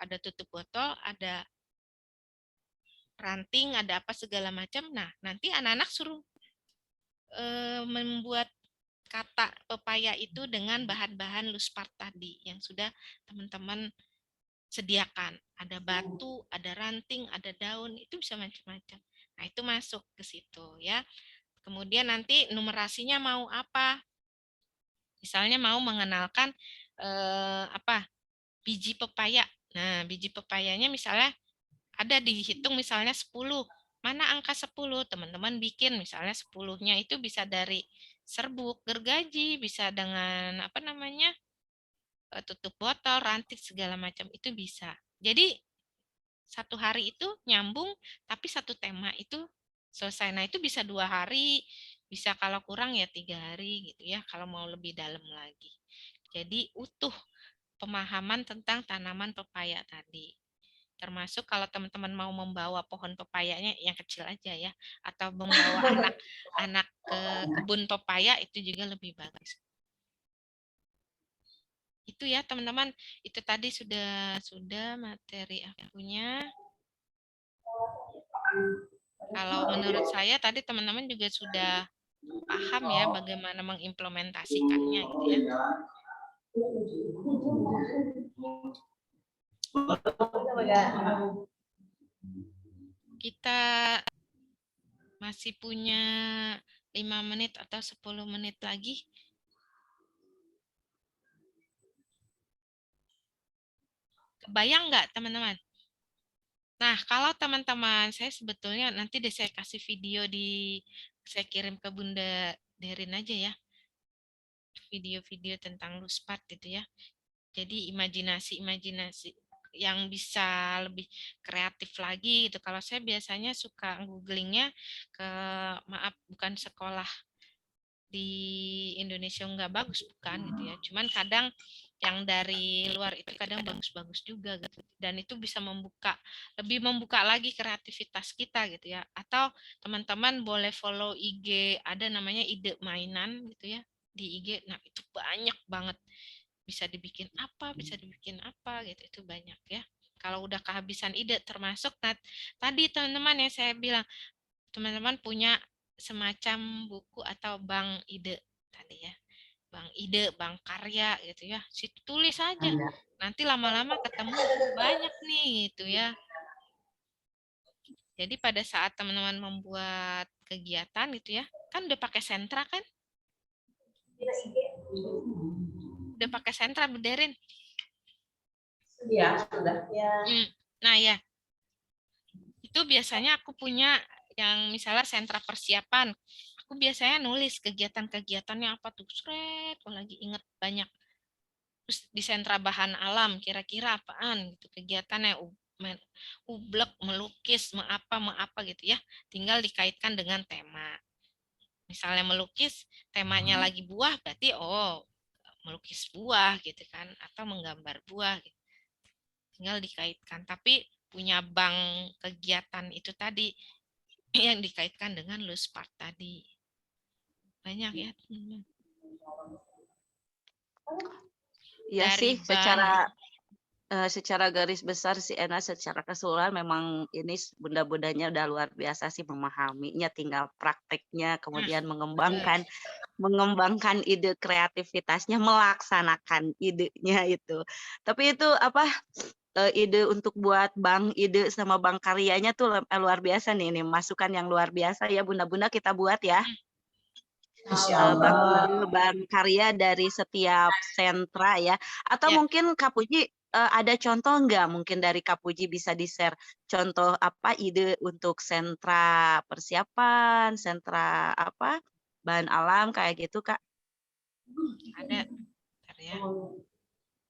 Ada tutup botol, ada ranting, ada apa segala macam. Nah, nanti anak-anak suruh membuat kata pepaya itu dengan bahan-bahan luspart tadi yang sudah teman-teman sediakan. Ada batu, ada ranting, ada daun, itu bisa macam-macam. Nah, itu masuk ke situ ya. Kemudian nanti numerasinya mau apa? Misalnya mau mengenalkan apa? Biji pepaya. Nah, biji pepayanya misalnya ada dihitung misalnya 10. Mana angka 10? Teman-teman bikin misalnya 10-nya itu bisa dari serbuk, gergaji, bisa dengan apa namanya? Tutup botol, ranting segala macam itu bisa. Jadi satu hari itu nyambung, tapi satu tema itu selesai. Nah, itu bisa 2 hari, bisa kalau kurang ya 3 hari gitu ya, kalau mau lebih dalam lagi. Jadi utuh pemahaman tentang tanaman pepaya tadi. Termasuk kalau teman-teman mau membawa pohon pepayanya yang kecil aja ya, atau membawa anak-anak ke kebun pepaya itu juga lebih bagus. Itu ya teman-teman, itu tadi sudah materi akunya. Kalau menurut saya tadi teman-teman juga sudah paham ya bagaimana mengimplementasikannya gitu ya. Kita masih punya 5 menit atau 10 menit lagi. Kebayang nggak teman-teman? Nah, kalau teman-teman, saya sebetulnya nanti deh saya kasih video saya kirim ke Bunda Derin aja ya. Video-video tentang Luspart gitu ya. Jadi imajinasi yang bisa lebih kreatif lagi gitu. Kalau saya biasanya suka googlingnya ke, maaf, bukan sekolah di Indonesia nggak bagus, bukan gitu ya. Cuman kadang yang dari luar itu kadang bagus-bagus juga gitu. Dan itu bisa lebih membuka lagi kreativitas kita gitu ya. Atau teman-teman boleh follow IG, ada namanya Ide Mainan gitu ya di IG. Nah, itu banyak banget. Bisa dibikin apa gitu, itu banyak ya. Kalau udah kehabisan ide, termasuk tadi teman-teman yang saya bilang, teman-teman punya semacam buku atau bank ide tadi ya, bank ide, bank karya gitu ya, situ tulis aja, nanti lama-lama ketemu banyak nih gitu ya. Jadi pada saat teman-teman membuat kegiatan gitu ya, kan udah pakai sentra kan? Udah pakai sentra, Bu Derin? Iya, sudah. Ya. Nah ya, itu biasanya aku punya yang misalnya sentra persiapan. Aku biasanya nulis kegiatan-kegiatannya apa tuh, kalau lagi inget banyak. Terus di sentra bahan alam, kira-kira apaan gitu kegiatannya, ublek, melukis, apa gitu ya. Tinggal dikaitkan dengan tema. Misalnya melukis, temanya lagi buah, berarti melukis buah gitu kan, atau menggambar buah gitu. Tinggal dikaitkan, tapi punya bank kegiatan itu tadi yang dikaitkan dengan Luspart tadi. Banyak ya. Iya Dari sih, bank. secara garis besar sih Ena, secara keseluruhan memang ini bunda-bundanya udah luar biasa sih memahaminya, tinggal prakteknya, kemudian mengembangkan ide kreativitasnya, melaksanakan idenya itu. Tapi itu ide untuk buat bank ide sama bank karyanya tuh luar biasa nih, ini masukan yang luar biasa ya bunda-bunda kita buat ya. Bank karya dari setiap sentra ya. Atau Ya. mungkin Kak Puji ada contoh nggak mungkin dari Kak Puji bisa di-share contoh ide untuk sentra persiapan, sentra bahan alam kayak gitu Kak? Ada. Bentar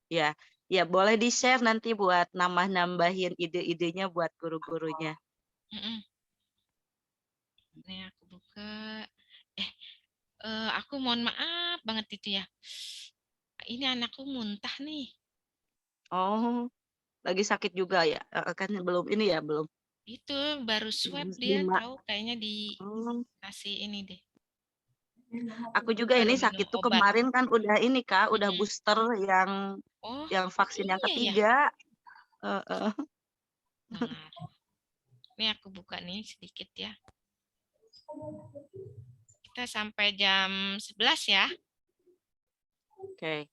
ya. Ya boleh di-share nanti buat nambahin ide-idenya buat guru-gurunya. Ini aku buka. Aku mohon maaf banget itu ya. Ini anakku muntah nih. Oh, lagi sakit juga ya? Kan belum ini ya, belum. Itu baru swab dia, 5. tahu kayaknya dikasih ini deh. Aku juga Baru ini minum sakit tuh obat. kemarin kan udah ini Kak, udah booster yang vaksin yang iya ya. ketiga. Bentar. Ini aku buka nih sedikit ya. Kita sampai jam 11 ya. Oke.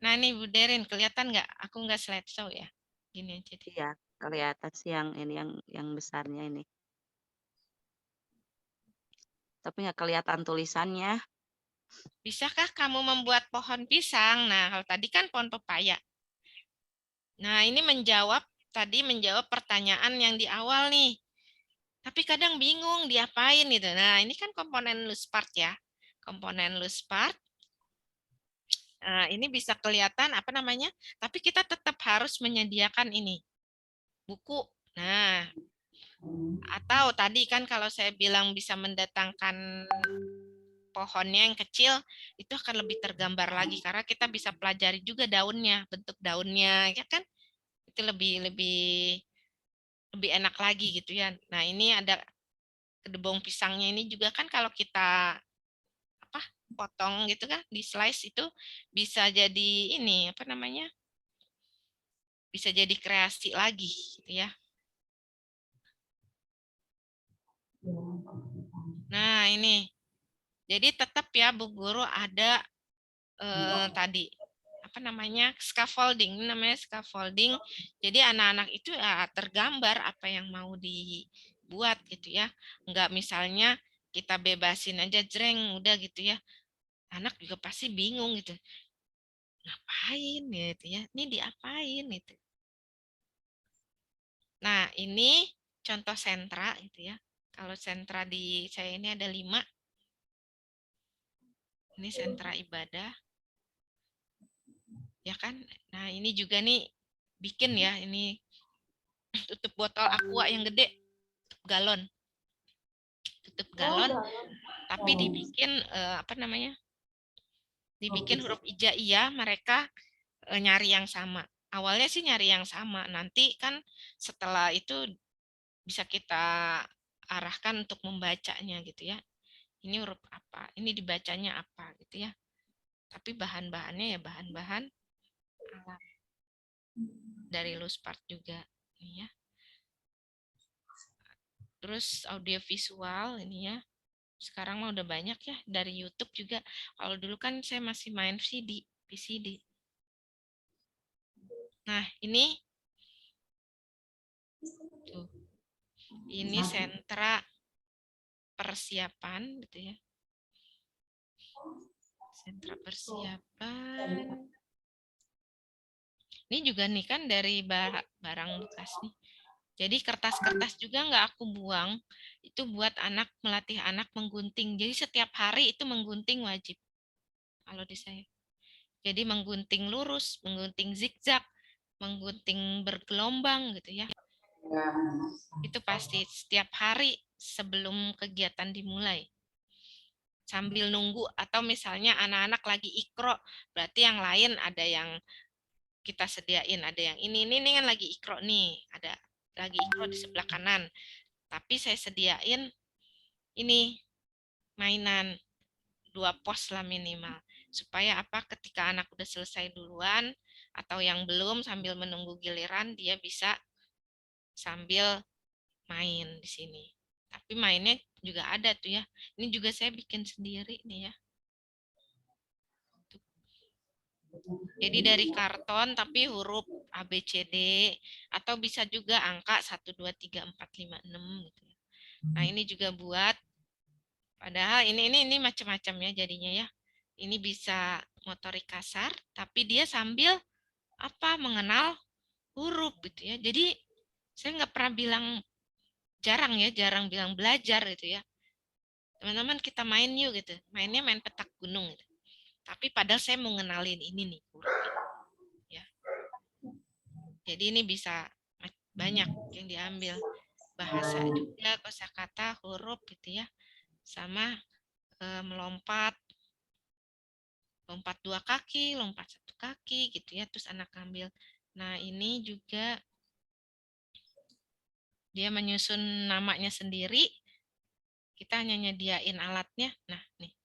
Nah nih Bu Derin, kelihatan nggak? Aku nggak slideshow ya. Gini aja deh. Iya, kelihatan sih yang ini yang besarnya ini. Tapi nggak kelihatan tulisannya. Bisakah kamu membuat pohon pisang? Nah, kalau tadi kan pohon pepaya. Nah, ini menjawab pertanyaan yang di awal nih. Tapi kadang bingung diapain gitu. Nah, ini kan komponen Luspart ya. Komponen Luspart. Nah, ini bisa kelihatan apa namanya? Tapi kita tetap harus menyediakan ini. Buku. Nah, atau tadi kan kalau saya bilang bisa mendatangkan pohonnya yang kecil, itu akan lebih tergambar lagi karena kita bisa pelajari juga daunnya, bentuk daunnya, ya kan? Itu lebih enak lagi gitu ya. Nah, ini ada kedebong pisangnya ini juga kan kalau kita apa potong gitu kan di slice itu bisa jadi ini apa namanya? Bisa jadi kreasi lagi gitu ya. Nah, ini. Jadi tetap ya Bu Guru ada tadi apa namanya scaffolding, namanya scaffolding. Jadi anak-anak itu ya tergambar apa yang mau dibuat gitu ya. Enggak misalnya kita bebasin aja jreng udah gitu ya. Anak juga pasti bingung gitu. Ngapain gitu ya? Ini diapain gitu. Nah, ini contoh sentra gitu ya. Kalau sentra di saya ini ada 5. Ini sentra ibadah. Ya kan? Nah, ini juga nih bikin ya, ini tutup botol aqua yang gede, tutup galon. Tutup galon, tapi dibikin apa namanya? Dibikin huruf hijaiyah, mereka nyari yang sama. Awalnya sih nyari yang sama, nanti kan setelah itu bisa kita arahkan untuk membacanya gitu ya. Ini huruf apa? Ini dibacanya apa gitu ya. Tapi bahan-bahannya ya bahan-bahan alam. Dari Luspart juga ini ya. Terus audiovisual ini ya. Sekarang mah udah banyak ya dari YouTube juga. Kalau dulu kan saya masih main VCD. Nah, ini tuh. Ini sentra persiapan gitu ya. Sentra persiapan. Ini juga nih kan dari barang bekas nih. Jadi kertas-kertas juga nggak aku buang. Itu buat melatih anak menggunting. Jadi setiap hari itu menggunting wajib. Kalau di saya. Jadi menggunting lurus, menggunting zigzag, menggunting bergelombang gitu ya. Itu pasti setiap hari sebelum kegiatan dimulai. Sambil nunggu atau misalnya anak-anak lagi ikro, berarti yang lain ada yang kita sediain, ada yang ini kan lagi ikro nih, ada lagi ikro di sebelah kanan. Tapi saya sediain ini mainan 2 pos lah minimal. Supaya apa ketika anak udah selesai duluan atau yang belum sambil menunggu giliran dia bisa sambil main di sini. Tapi mainnya juga ada tuh ya. Ini juga saya bikin sendiri nih ya. Jadi dari karton tapi huruf A, B, C, D atau bisa juga angka 1, 2, 3, 4, 5, 6 gitu ya. Nah, ini juga buat padahal ini macam-macam ya jadinya ya. Ini bisa motorik kasar tapi dia sambil apa mengenal huruf gitu ya. Jadi saya nggak pernah bilang jarang bilang belajar gitu ya. Teman-teman kita main yuk gitu. Mainnya main petak gunung gitu. Tapi padahal saya mau ngenalin ini nih huruf ini. Ya. Jadi ini bisa banyak yang diambil. Bahasa juga, kosakata, huruf gitu ya. Sama melompat 2 kaki, lompat 1 kaki gitu ya. Terus anak ambil. Nah, ini juga dia menyusun namanya sendiri. Kita hanya nyediain alatnya. Nah, nih.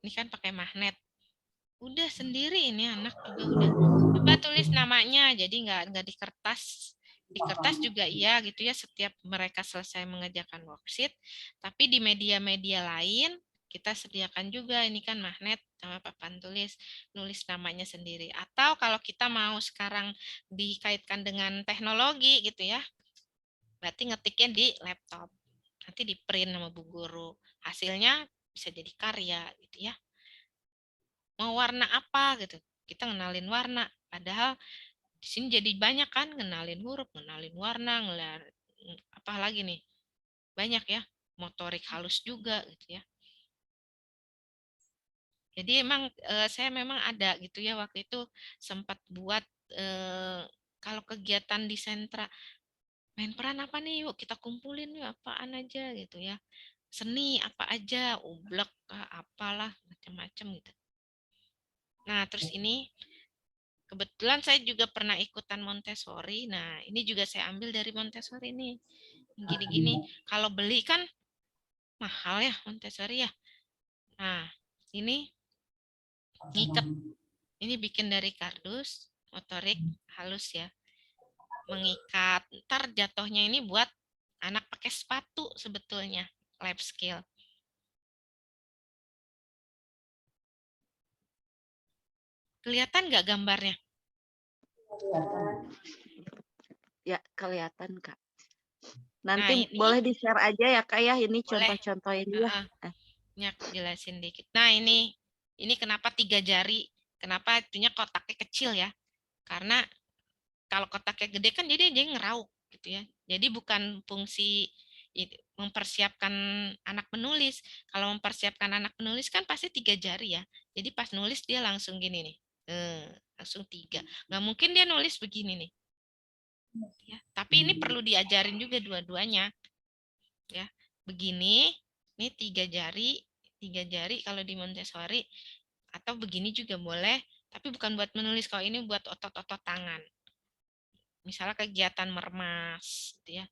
Ini kan pakai magnet. Udah sendiri ini anak juga udah. Coba tulis namanya. Jadi nggak di kertas. Di kertas juga iya gitu ya setiap mereka selesai mengerjakan worksheet. Tapi di media-media lain kita sediakan juga ini kan magnet sama papan tulis, nulis namanya sendiri. Atau kalau kita mau sekarang dikaitkan dengan teknologi gitu ya, berarti ngetiknya di laptop. Nanti di print sama Bu Guru. Hasilnya bisa jadi karya gitu ya. Mau warna apa gitu. Kita ngenalin warna. Padahal di sini jadi banyak kan ngenalin huruf, ngenalin warna, apa lagi nih? Banyak ya. Motorik halus juga gitu ya. Jadi emang saya memang ada gitu ya waktu itu sempat buat kalau kegiatan di sentra main peran apa nih yuk kita kumpulin yuk apaan aja gitu ya. Seni apa aja, ublek apalah macam-macam gitu. Nah, terus ini Kebetulan saya juga pernah ikutan Montessori. Nah, ini juga saya ambil dari Montessori nih. Gini-gini. Kalau beli kan mahal ya Montessori ya. Nah, ini ngikat. Ini bikin dari kardus, motorik halus ya. Mengikat. Ntar jatuhnya ini buat anak pakai sepatu sebetulnya. Life skill. Kelihatan nggak gambarnya? Ya, kelihatan, Kak. Nah, Nanti ini boleh di-share aja ya, Kak ya, ini boleh. contoh-contoh ini ya. Ini aku jelasin dikit. Nah, ini kenapa 3 jari? Kenapa itunya kotaknya kecil ya? Karena kalau kotaknya gede kan jadi ngerauk gitu ya. Jadi bukan fungsi mempersiapkan anak menulis. Kalau mempersiapkan anak menulis kan pasti 3 jari ya. Jadi pas nulis dia langsung gini nih. Langsung 3. Nggak mungkin dia nulis begini nih. Ya, tapi ini perlu diajarin juga dua-duanya. Ya, begini, ini 3 jari kalau di Montessori, atau begini juga boleh, tapi bukan buat menulis. Kalau ini buat otot-otot tangan. Misalnya kegiatan meremas, gitu ya,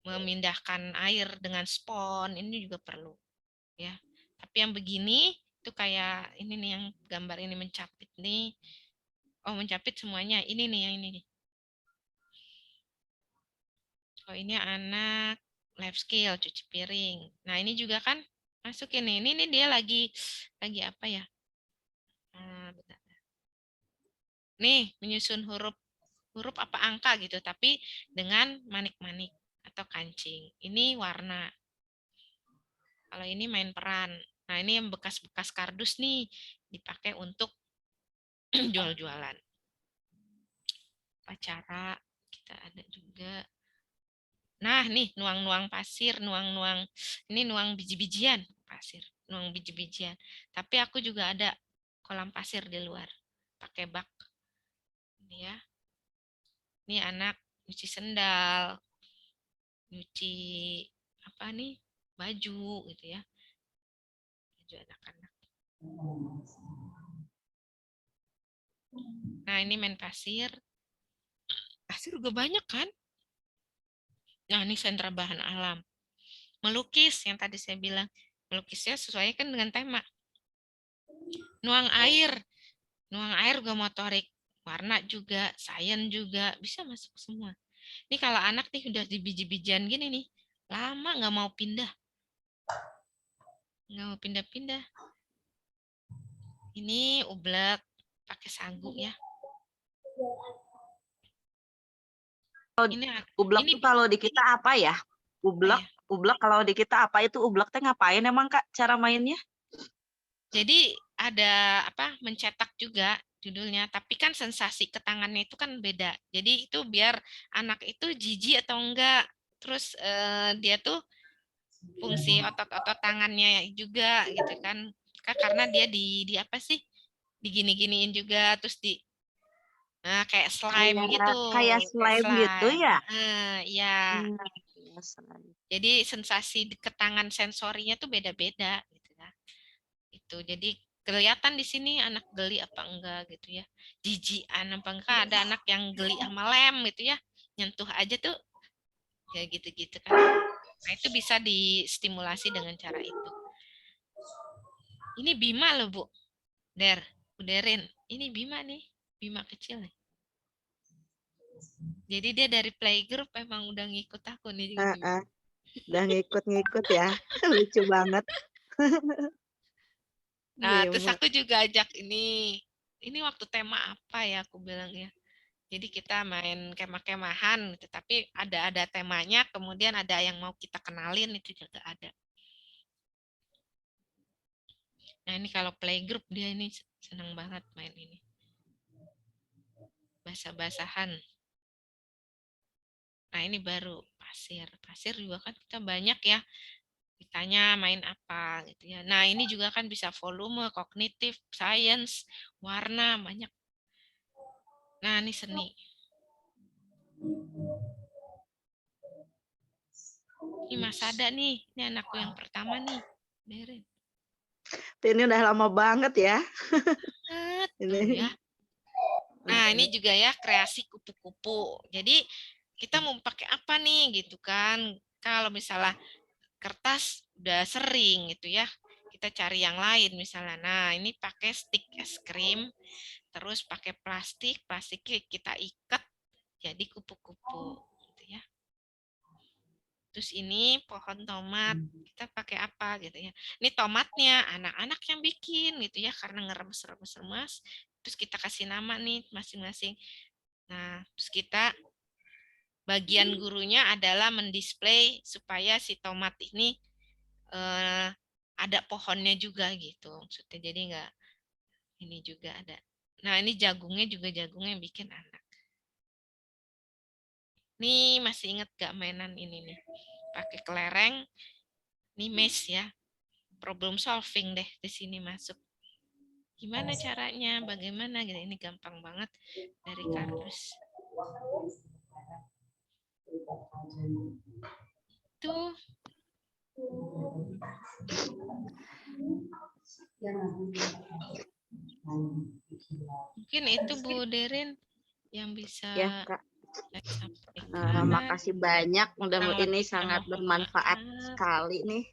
memindahkan air dengan spons, ini juga perlu, ya. Tapi yang begini itu kayak ini nih, yang gambar ini mencapit nih. Oh, mencapit semuanya. Ini nih yang ini nih. Oh, ini anak life skill, cuci piring. Nah, ini juga kan masuk ini. Ini dia lagi apa ya? Bentar. Nih, menyusun huruf apa angka gitu, tapi dengan manik-manik atau kancing. Ini warna. Kalau ini main peran. Nah, ini yang bekas-bekas kardus nih dipakai untuk jual-jualan. Pacara kita ada juga. Nah, nih nuang-nuang pasir, nuang-nuang ini nuang biji-bijian pasir, nuang biji-bijian. Tapi aku juga ada kolam pasir di luar, pakai bak. Ini ya. Ini anak nyuci sendal, nyuci apa nih, baju gitu ya. Baju anak-anak. Nah, ini main pasir. Pasir juga banyak kan? Nah, ini sentra bahan alam. Melukis yang tadi saya bilang. Melukisnya sesuaikan dengan tema. Nuang air juga motorik. Warna juga, sains juga, bisa masuk semua. Ini kalau anak nih udah di biji-bijian gini nih, lama nggak mau pindah. Nggak mau pindah-pindah. Ini ublek, pakai sagu ya. Ini Ublek tuh kalau di kita apa ya? Ublek kalau di kita apa itu ublek teh ngapain emang Kak cara mainnya? Jadi ada apa, mencetak juga judulnya, tapi kan sensasi ke tangannya itu kan beda. Jadi itu biar anak itu jijik atau enggak. Terus dia tuh fungsi otot-otot tangannya juga gitu kan. Karena dia di apa sih? Digini-giniin juga, terus kayak slime gitu. Kayak slime gitu ya? Ya. Slime. Jadi sensasi ke tangan sensorinya tuh beda-beda gitu ya. Itu jadi kelihatan di sini anak geli apa enggak gitu ya. Jijian apa enggak, ada anak yang geli sama lem gitu ya. Nyentuh aja tuh ya gitu-gitu kan. Nah, itu bisa distimulasi dengan cara itu. Ini Bima loh, Bu. Uderin. Ini Bima nih. Bima kecil nih. Jadi dia dari playgroup emang udah ngikut aku nih. Udah ngikut-ngikut ya. Lucu banget. Nah, terus aku juga ajak ini waktu tema apa ya aku bilang ya. Jadi kita main kemah-kemahan gitu, tapi ada temanya, kemudian ada yang mau kita kenalin, itu juga ada. Nah, ini kalau playgroup dia ini senang banget main ini. Basah-basahan. Nah, ini baru pasir. Pasir juga kan kita banyak ya. Ditanya main apa gitu ya. Nah, ini juga kan bisa volume, kognitif, sains, warna, banyak. Nah, ini seni. Ini Mas Ada nih. Ini anakku yang pertama nih. Berin. Ini udah lama banget ya. Ini ya. Nah, ini juga ya kreasi kupu-kupu. Jadi kita mau pakai apa nih gitu kan? Kalau misalnya kertas udah sering gitu ya, kita cari yang lain misalnya. Nah, ini pakai stik es krim, terus pakai plastiknya kita ikat jadi kupu-kupu gitu ya. Terus ini pohon tomat, kita pakai apa gitu ya. Ini tomatnya anak-anak yang bikin gitu ya, karena ngeremes-remes-remes. Terus kita kasih nama nih masing-masing. Nah, terus kita bagian gurunya adalah mendisplay supaya si tomat ini ada pohonnya juga gitu. Maksudnya jadi enggak ini juga ada. Nah, ini jagungnya juga jagungnya yang bikin anak. Nih masih ingat gak mainan ini nih? Pakai kelereng. Ini maze ya. Problem solving deh di sini masuk. Gimana caranya? Bagaimana gitu? Ini gampang banget dari kardus. Tuh. Mungkin itu Bu Derin yang bisa Ya, Kak. saya sampaikan. Makasih banyak. Kalau Ini tidak sangat mohon bermanfaat maaf. sekali nih.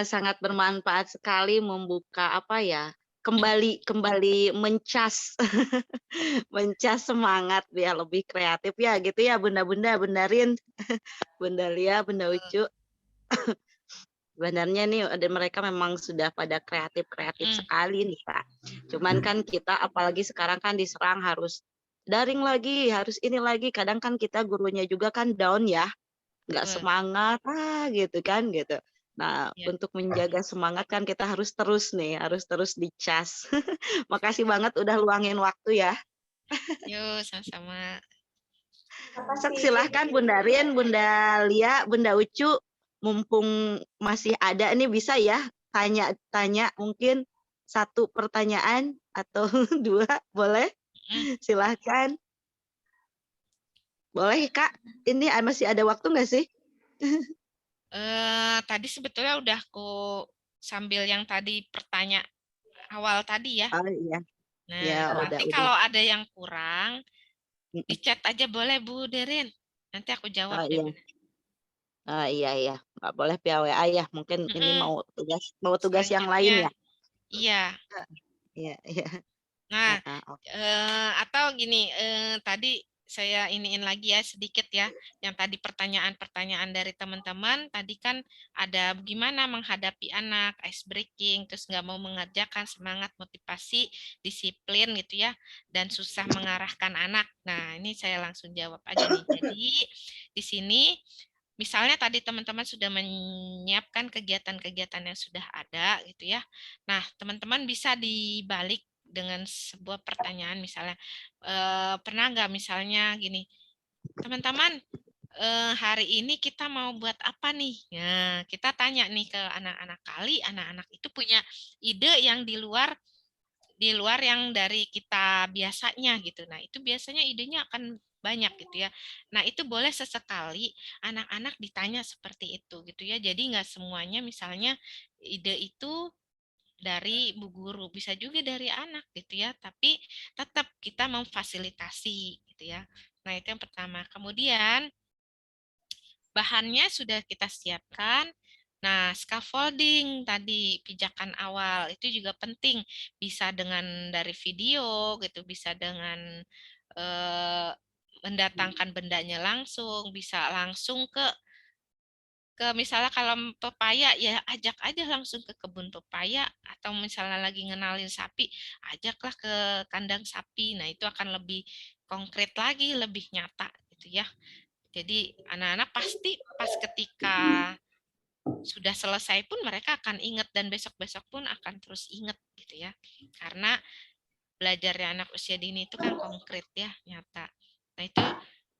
Sangat bermanfaat sekali membuka apa ya? Kembali mencas mencas semangat biar lebih kreatif ya gitu ya Bunda-bunda, Bundarin, Bunda Lia, Bunda Ucu. Sebenarnya nih ada mereka memang sudah pada kreatif sekali nih Pak. Cuman kan kita apalagi sekarang kan diserang harus daring lagi, harus ini lagi. Kadang kan kita gurunya juga kan down ya, nggak semangat gitu kan gitu. Nah, Ya. untuk menjaga semangat kan kita harus terus dicas. Makasih banget udah luangin waktu ya. Yuk, sama-sama. Sok silahkan Bunda Rin, Bunda Lia, Bunda Ucu, mumpung masih ada nih bisa ya tanya mungkin satu pertanyaan atau dua boleh? Silahkan. Boleh Kak? Ini masih ada waktu nggak sih? Tadi sebetulnya udah aku sambil yang tadi pertanyaan awal tadi ya. Oh iya. Nah, Ya nanti udah. kalau ada yang kurang, di chat aja boleh Bu Derin. Nanti aku jawab Oh deh. iya. Iya, nggak boleh via WA ya. Mungkin ini mau tugas yang lain Selanjutnya, ya. iya. Iya. Nah, Oke. atau gini, tadi saya iniin lagi ya sedikit ya, yang tadi pertanyaan-pertanyaan dari teman-teman, tadi kan ada gimana menghadapi anak, ice breaking, terus nggak mau mengerjakan, semangat, motivasi, disiplin gitu ya, dan susah mengarahkan anak. Nah, ini saya langsung jawab aja nih. Jadi, di sini misalnya tadi teman-teman sudah menyiapkan kegiatan-kegiatan yang sudah ada gitu ya. Nah, teman-teman bisa dibalik dengan sebuah pertanyaan misalnya, pernah nggak misalnya gini, teman-teman hari ini kita mau buat apa nih? Nah, kita tanya nih ke anak-anak kali, anak-anak itu punya ide yang di luar yang dari kita biasanya gitu. Nah, itu biasanya idenya akan banyak gitu ya. Nah, itu boleh sesekali anak-anak ditanya seperti itu gitu ya. Jadi nggak semuanya misalnya ide itu dari bu guru, bisa juga dari anak gitu ya, tapi tetap kita memfasilitasi gitu ya. Nah, itu yang pertama. Kemudian bahannya sudah kita siapkan. Nah, scaffolding tadi pijakan awal itu juga penting, bisa dengan dari video gitu, bisa dengan mendatangkan bendanya langsung, bisa langsung ke misalnya kalau pepaya ya ajak aja langsung ke kebun pepaya, atau misalnya lagi ngenalin sapi, ajaklah ke kandang sapi. Nah, itu akan lebih konkret lagi, lebih nyata gitu ya. Jadi anak-anak pasti pas ketika sudah selesai pun mereka akan ingat, dan besok-besok pun akan terus ingat gitu ya. Karena belajarnya anak usia dini itu kan konkret ya, nyata. Nah, itu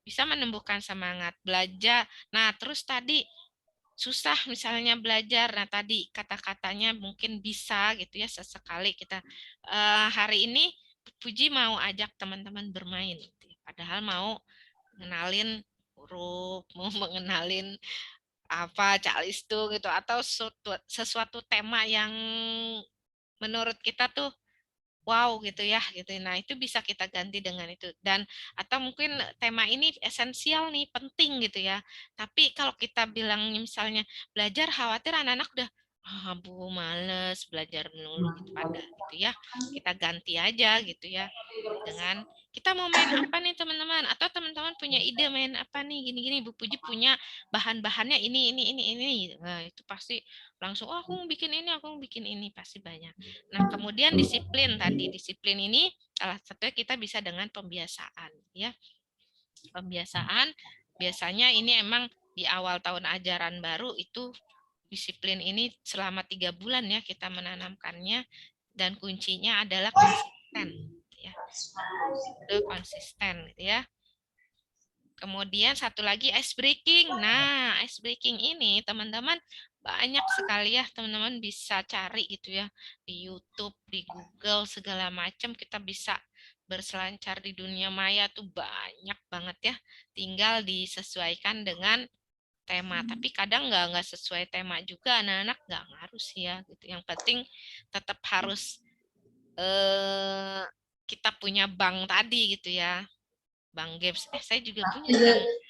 bisa menumbuhkan semangat belajar. Nah, terus tadi susah misalnya belajar, nah tadi kata-katanya mungkin bisa gitu ya, sesekali kita hari ini Puji mau ajak teman-teman bermain gitu ya. Padahal mau mengenalin huruf, mau mengenalin apa calistu gitu, atau sesuatu tema yang menurut kita tuh wow gitu ya gitu. Nah, itu bisa kita ganti dengan itu. Dan atau mungkin tema ini esensial nih, penting gitu ya. Tapi kalau kita bilang misalnya belajar khawatir anak-anak udah Bu males belajar melulu gitu pada gitu ya. Kita ganti aja gitu ya dengan kita mau main apa nih teman-teman, atau teman-teman punya ide main apa nih gini-gini, Bu Puji punya bahan-bahannya ini. Nah, itu pasti langsung aku mau bikin ini, aku mau bikin ini, pasti banyak. Nah, kemudian disiplin tadi. Disiplin ini salah satunya kita bisa dengan pembiasaan ya. Pembiasaan biasanya ini emang di awal tahun ajaran baru itu disiplin ini selama 3 bulan ya kita menanamkannya, dan kuncinya adalah konsisten ya. Konsisten gitu ya. Kemudian satu lagi ice breaking. Nah, ice breaking ini teman-teman banyak sekali ya, teman-teman bisa cari gitu ya di YouTube, di Google segala macam, kita bisa berselancar di dunia maya tuh banyak banget ya. Tinggal disesuaikan dengan tema. Tapi kadang nggak sesuai tema juga, anak-anak nggak ngaruh sih ya gitu. Yang penting tetap harus kita punya bank tadi gitu ya. Bank games, saya juga punya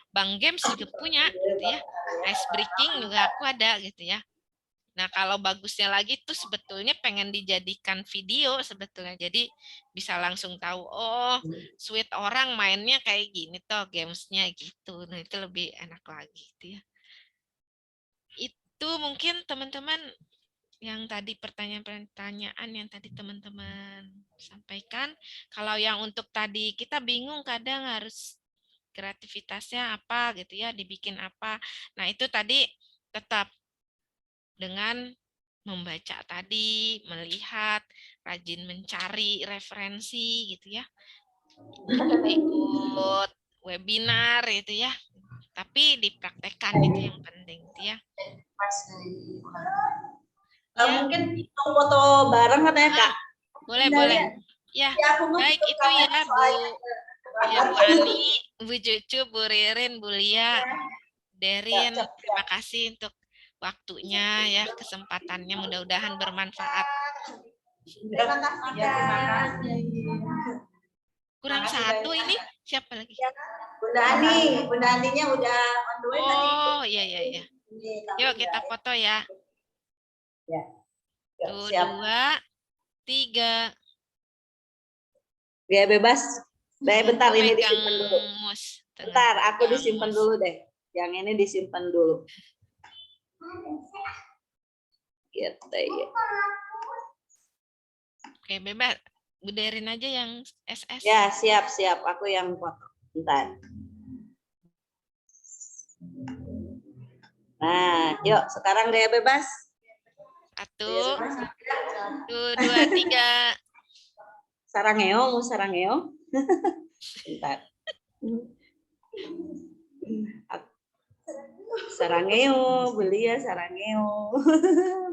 bank games juga punya gitu ya. Ice breaking juga aku ada gitu ya. Nah, kalau bagusnya lagi tuh sebetulnya pengen dijadikan video sebetulnya. Jadi bisa langsung tahu, oh, sweet orang mainnya kayak gini toh gamesnya gitu. Nah, itu lebih enak lagi gitu ya. Itu mungkin teman-teman yang tadi pertanyaan-pertanyaan yang tadi teman-teman sampaikan. Kalau yang untuk tadi kita bingung kadang harus kreativitasnya apa gitu ya, dibikin apa. Nah, itu tadi tetap dengan membaca tadi, melihat, rajin mencari referensi gitu ya. Ikut webinar gitu ya. Tapi dipraktekkan itu yang penting gitu ya. Mungkin mau foto bareng katanya Kak. Boleh, Nah, boleh. ya. Ya, Aku mau baik ikut itu ya kamera Bu. soalnya. Ya, Bu Ani, Bu Cucu, Bu Ririn, Bu Lia, Derin, Ya, terima kasih untuk waktunya ya, kesempatannya, mudah-mudahan bermanfaat. Terima kasih Kak. Kurang Makasih satu banyak. ini, siapa lagi? Bunda Aninya udah on the way tadi. Oh, iya. Yuk kita foto ya. Ya. Yuk, Tuh, siap. 2, 3. Biar bebas. Bentar ini Pegang disimpan dulu. mouse. Bentar, aku disimpan dulu deh. Yang ini disimpan dulu. Gitu ya. Oke, bebas. Bu Derin aja yang SS. Ya, siap. Aku yang foto. Bentar. Nah, yuk sekarang gaya bebas. 1, 2, 3. Sarangeo, mau sarangeo. Bentar. Sarangeo, beli ya sarangeo.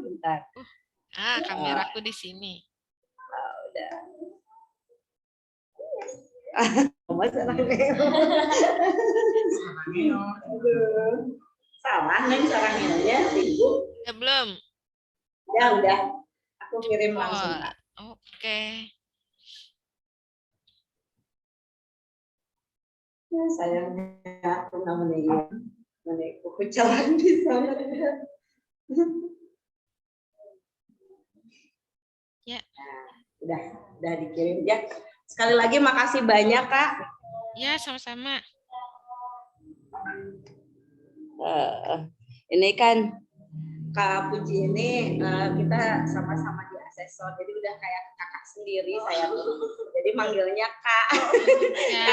Bentar. Kameraku di sini. Udah. Mau sarangeo. Aduh. Salah nih sarangeo-nya, Ibu. Ya, belum. Ya udah. Aku kirim langsung. Oke. Sayangnya aku nggak menikah jalan di sana. Ya. Nah, udah dikirim ya. Sekali lagi makasih banyak Kak. Ya, sama-sama. Ini kan Kak Puji ini kita sama-sama di asesor, jadi udah kayak kakak sendiri saya tuh. Jadi manggilnya Kak. Ya.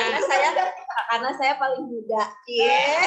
Karena saya paling muda. Iya.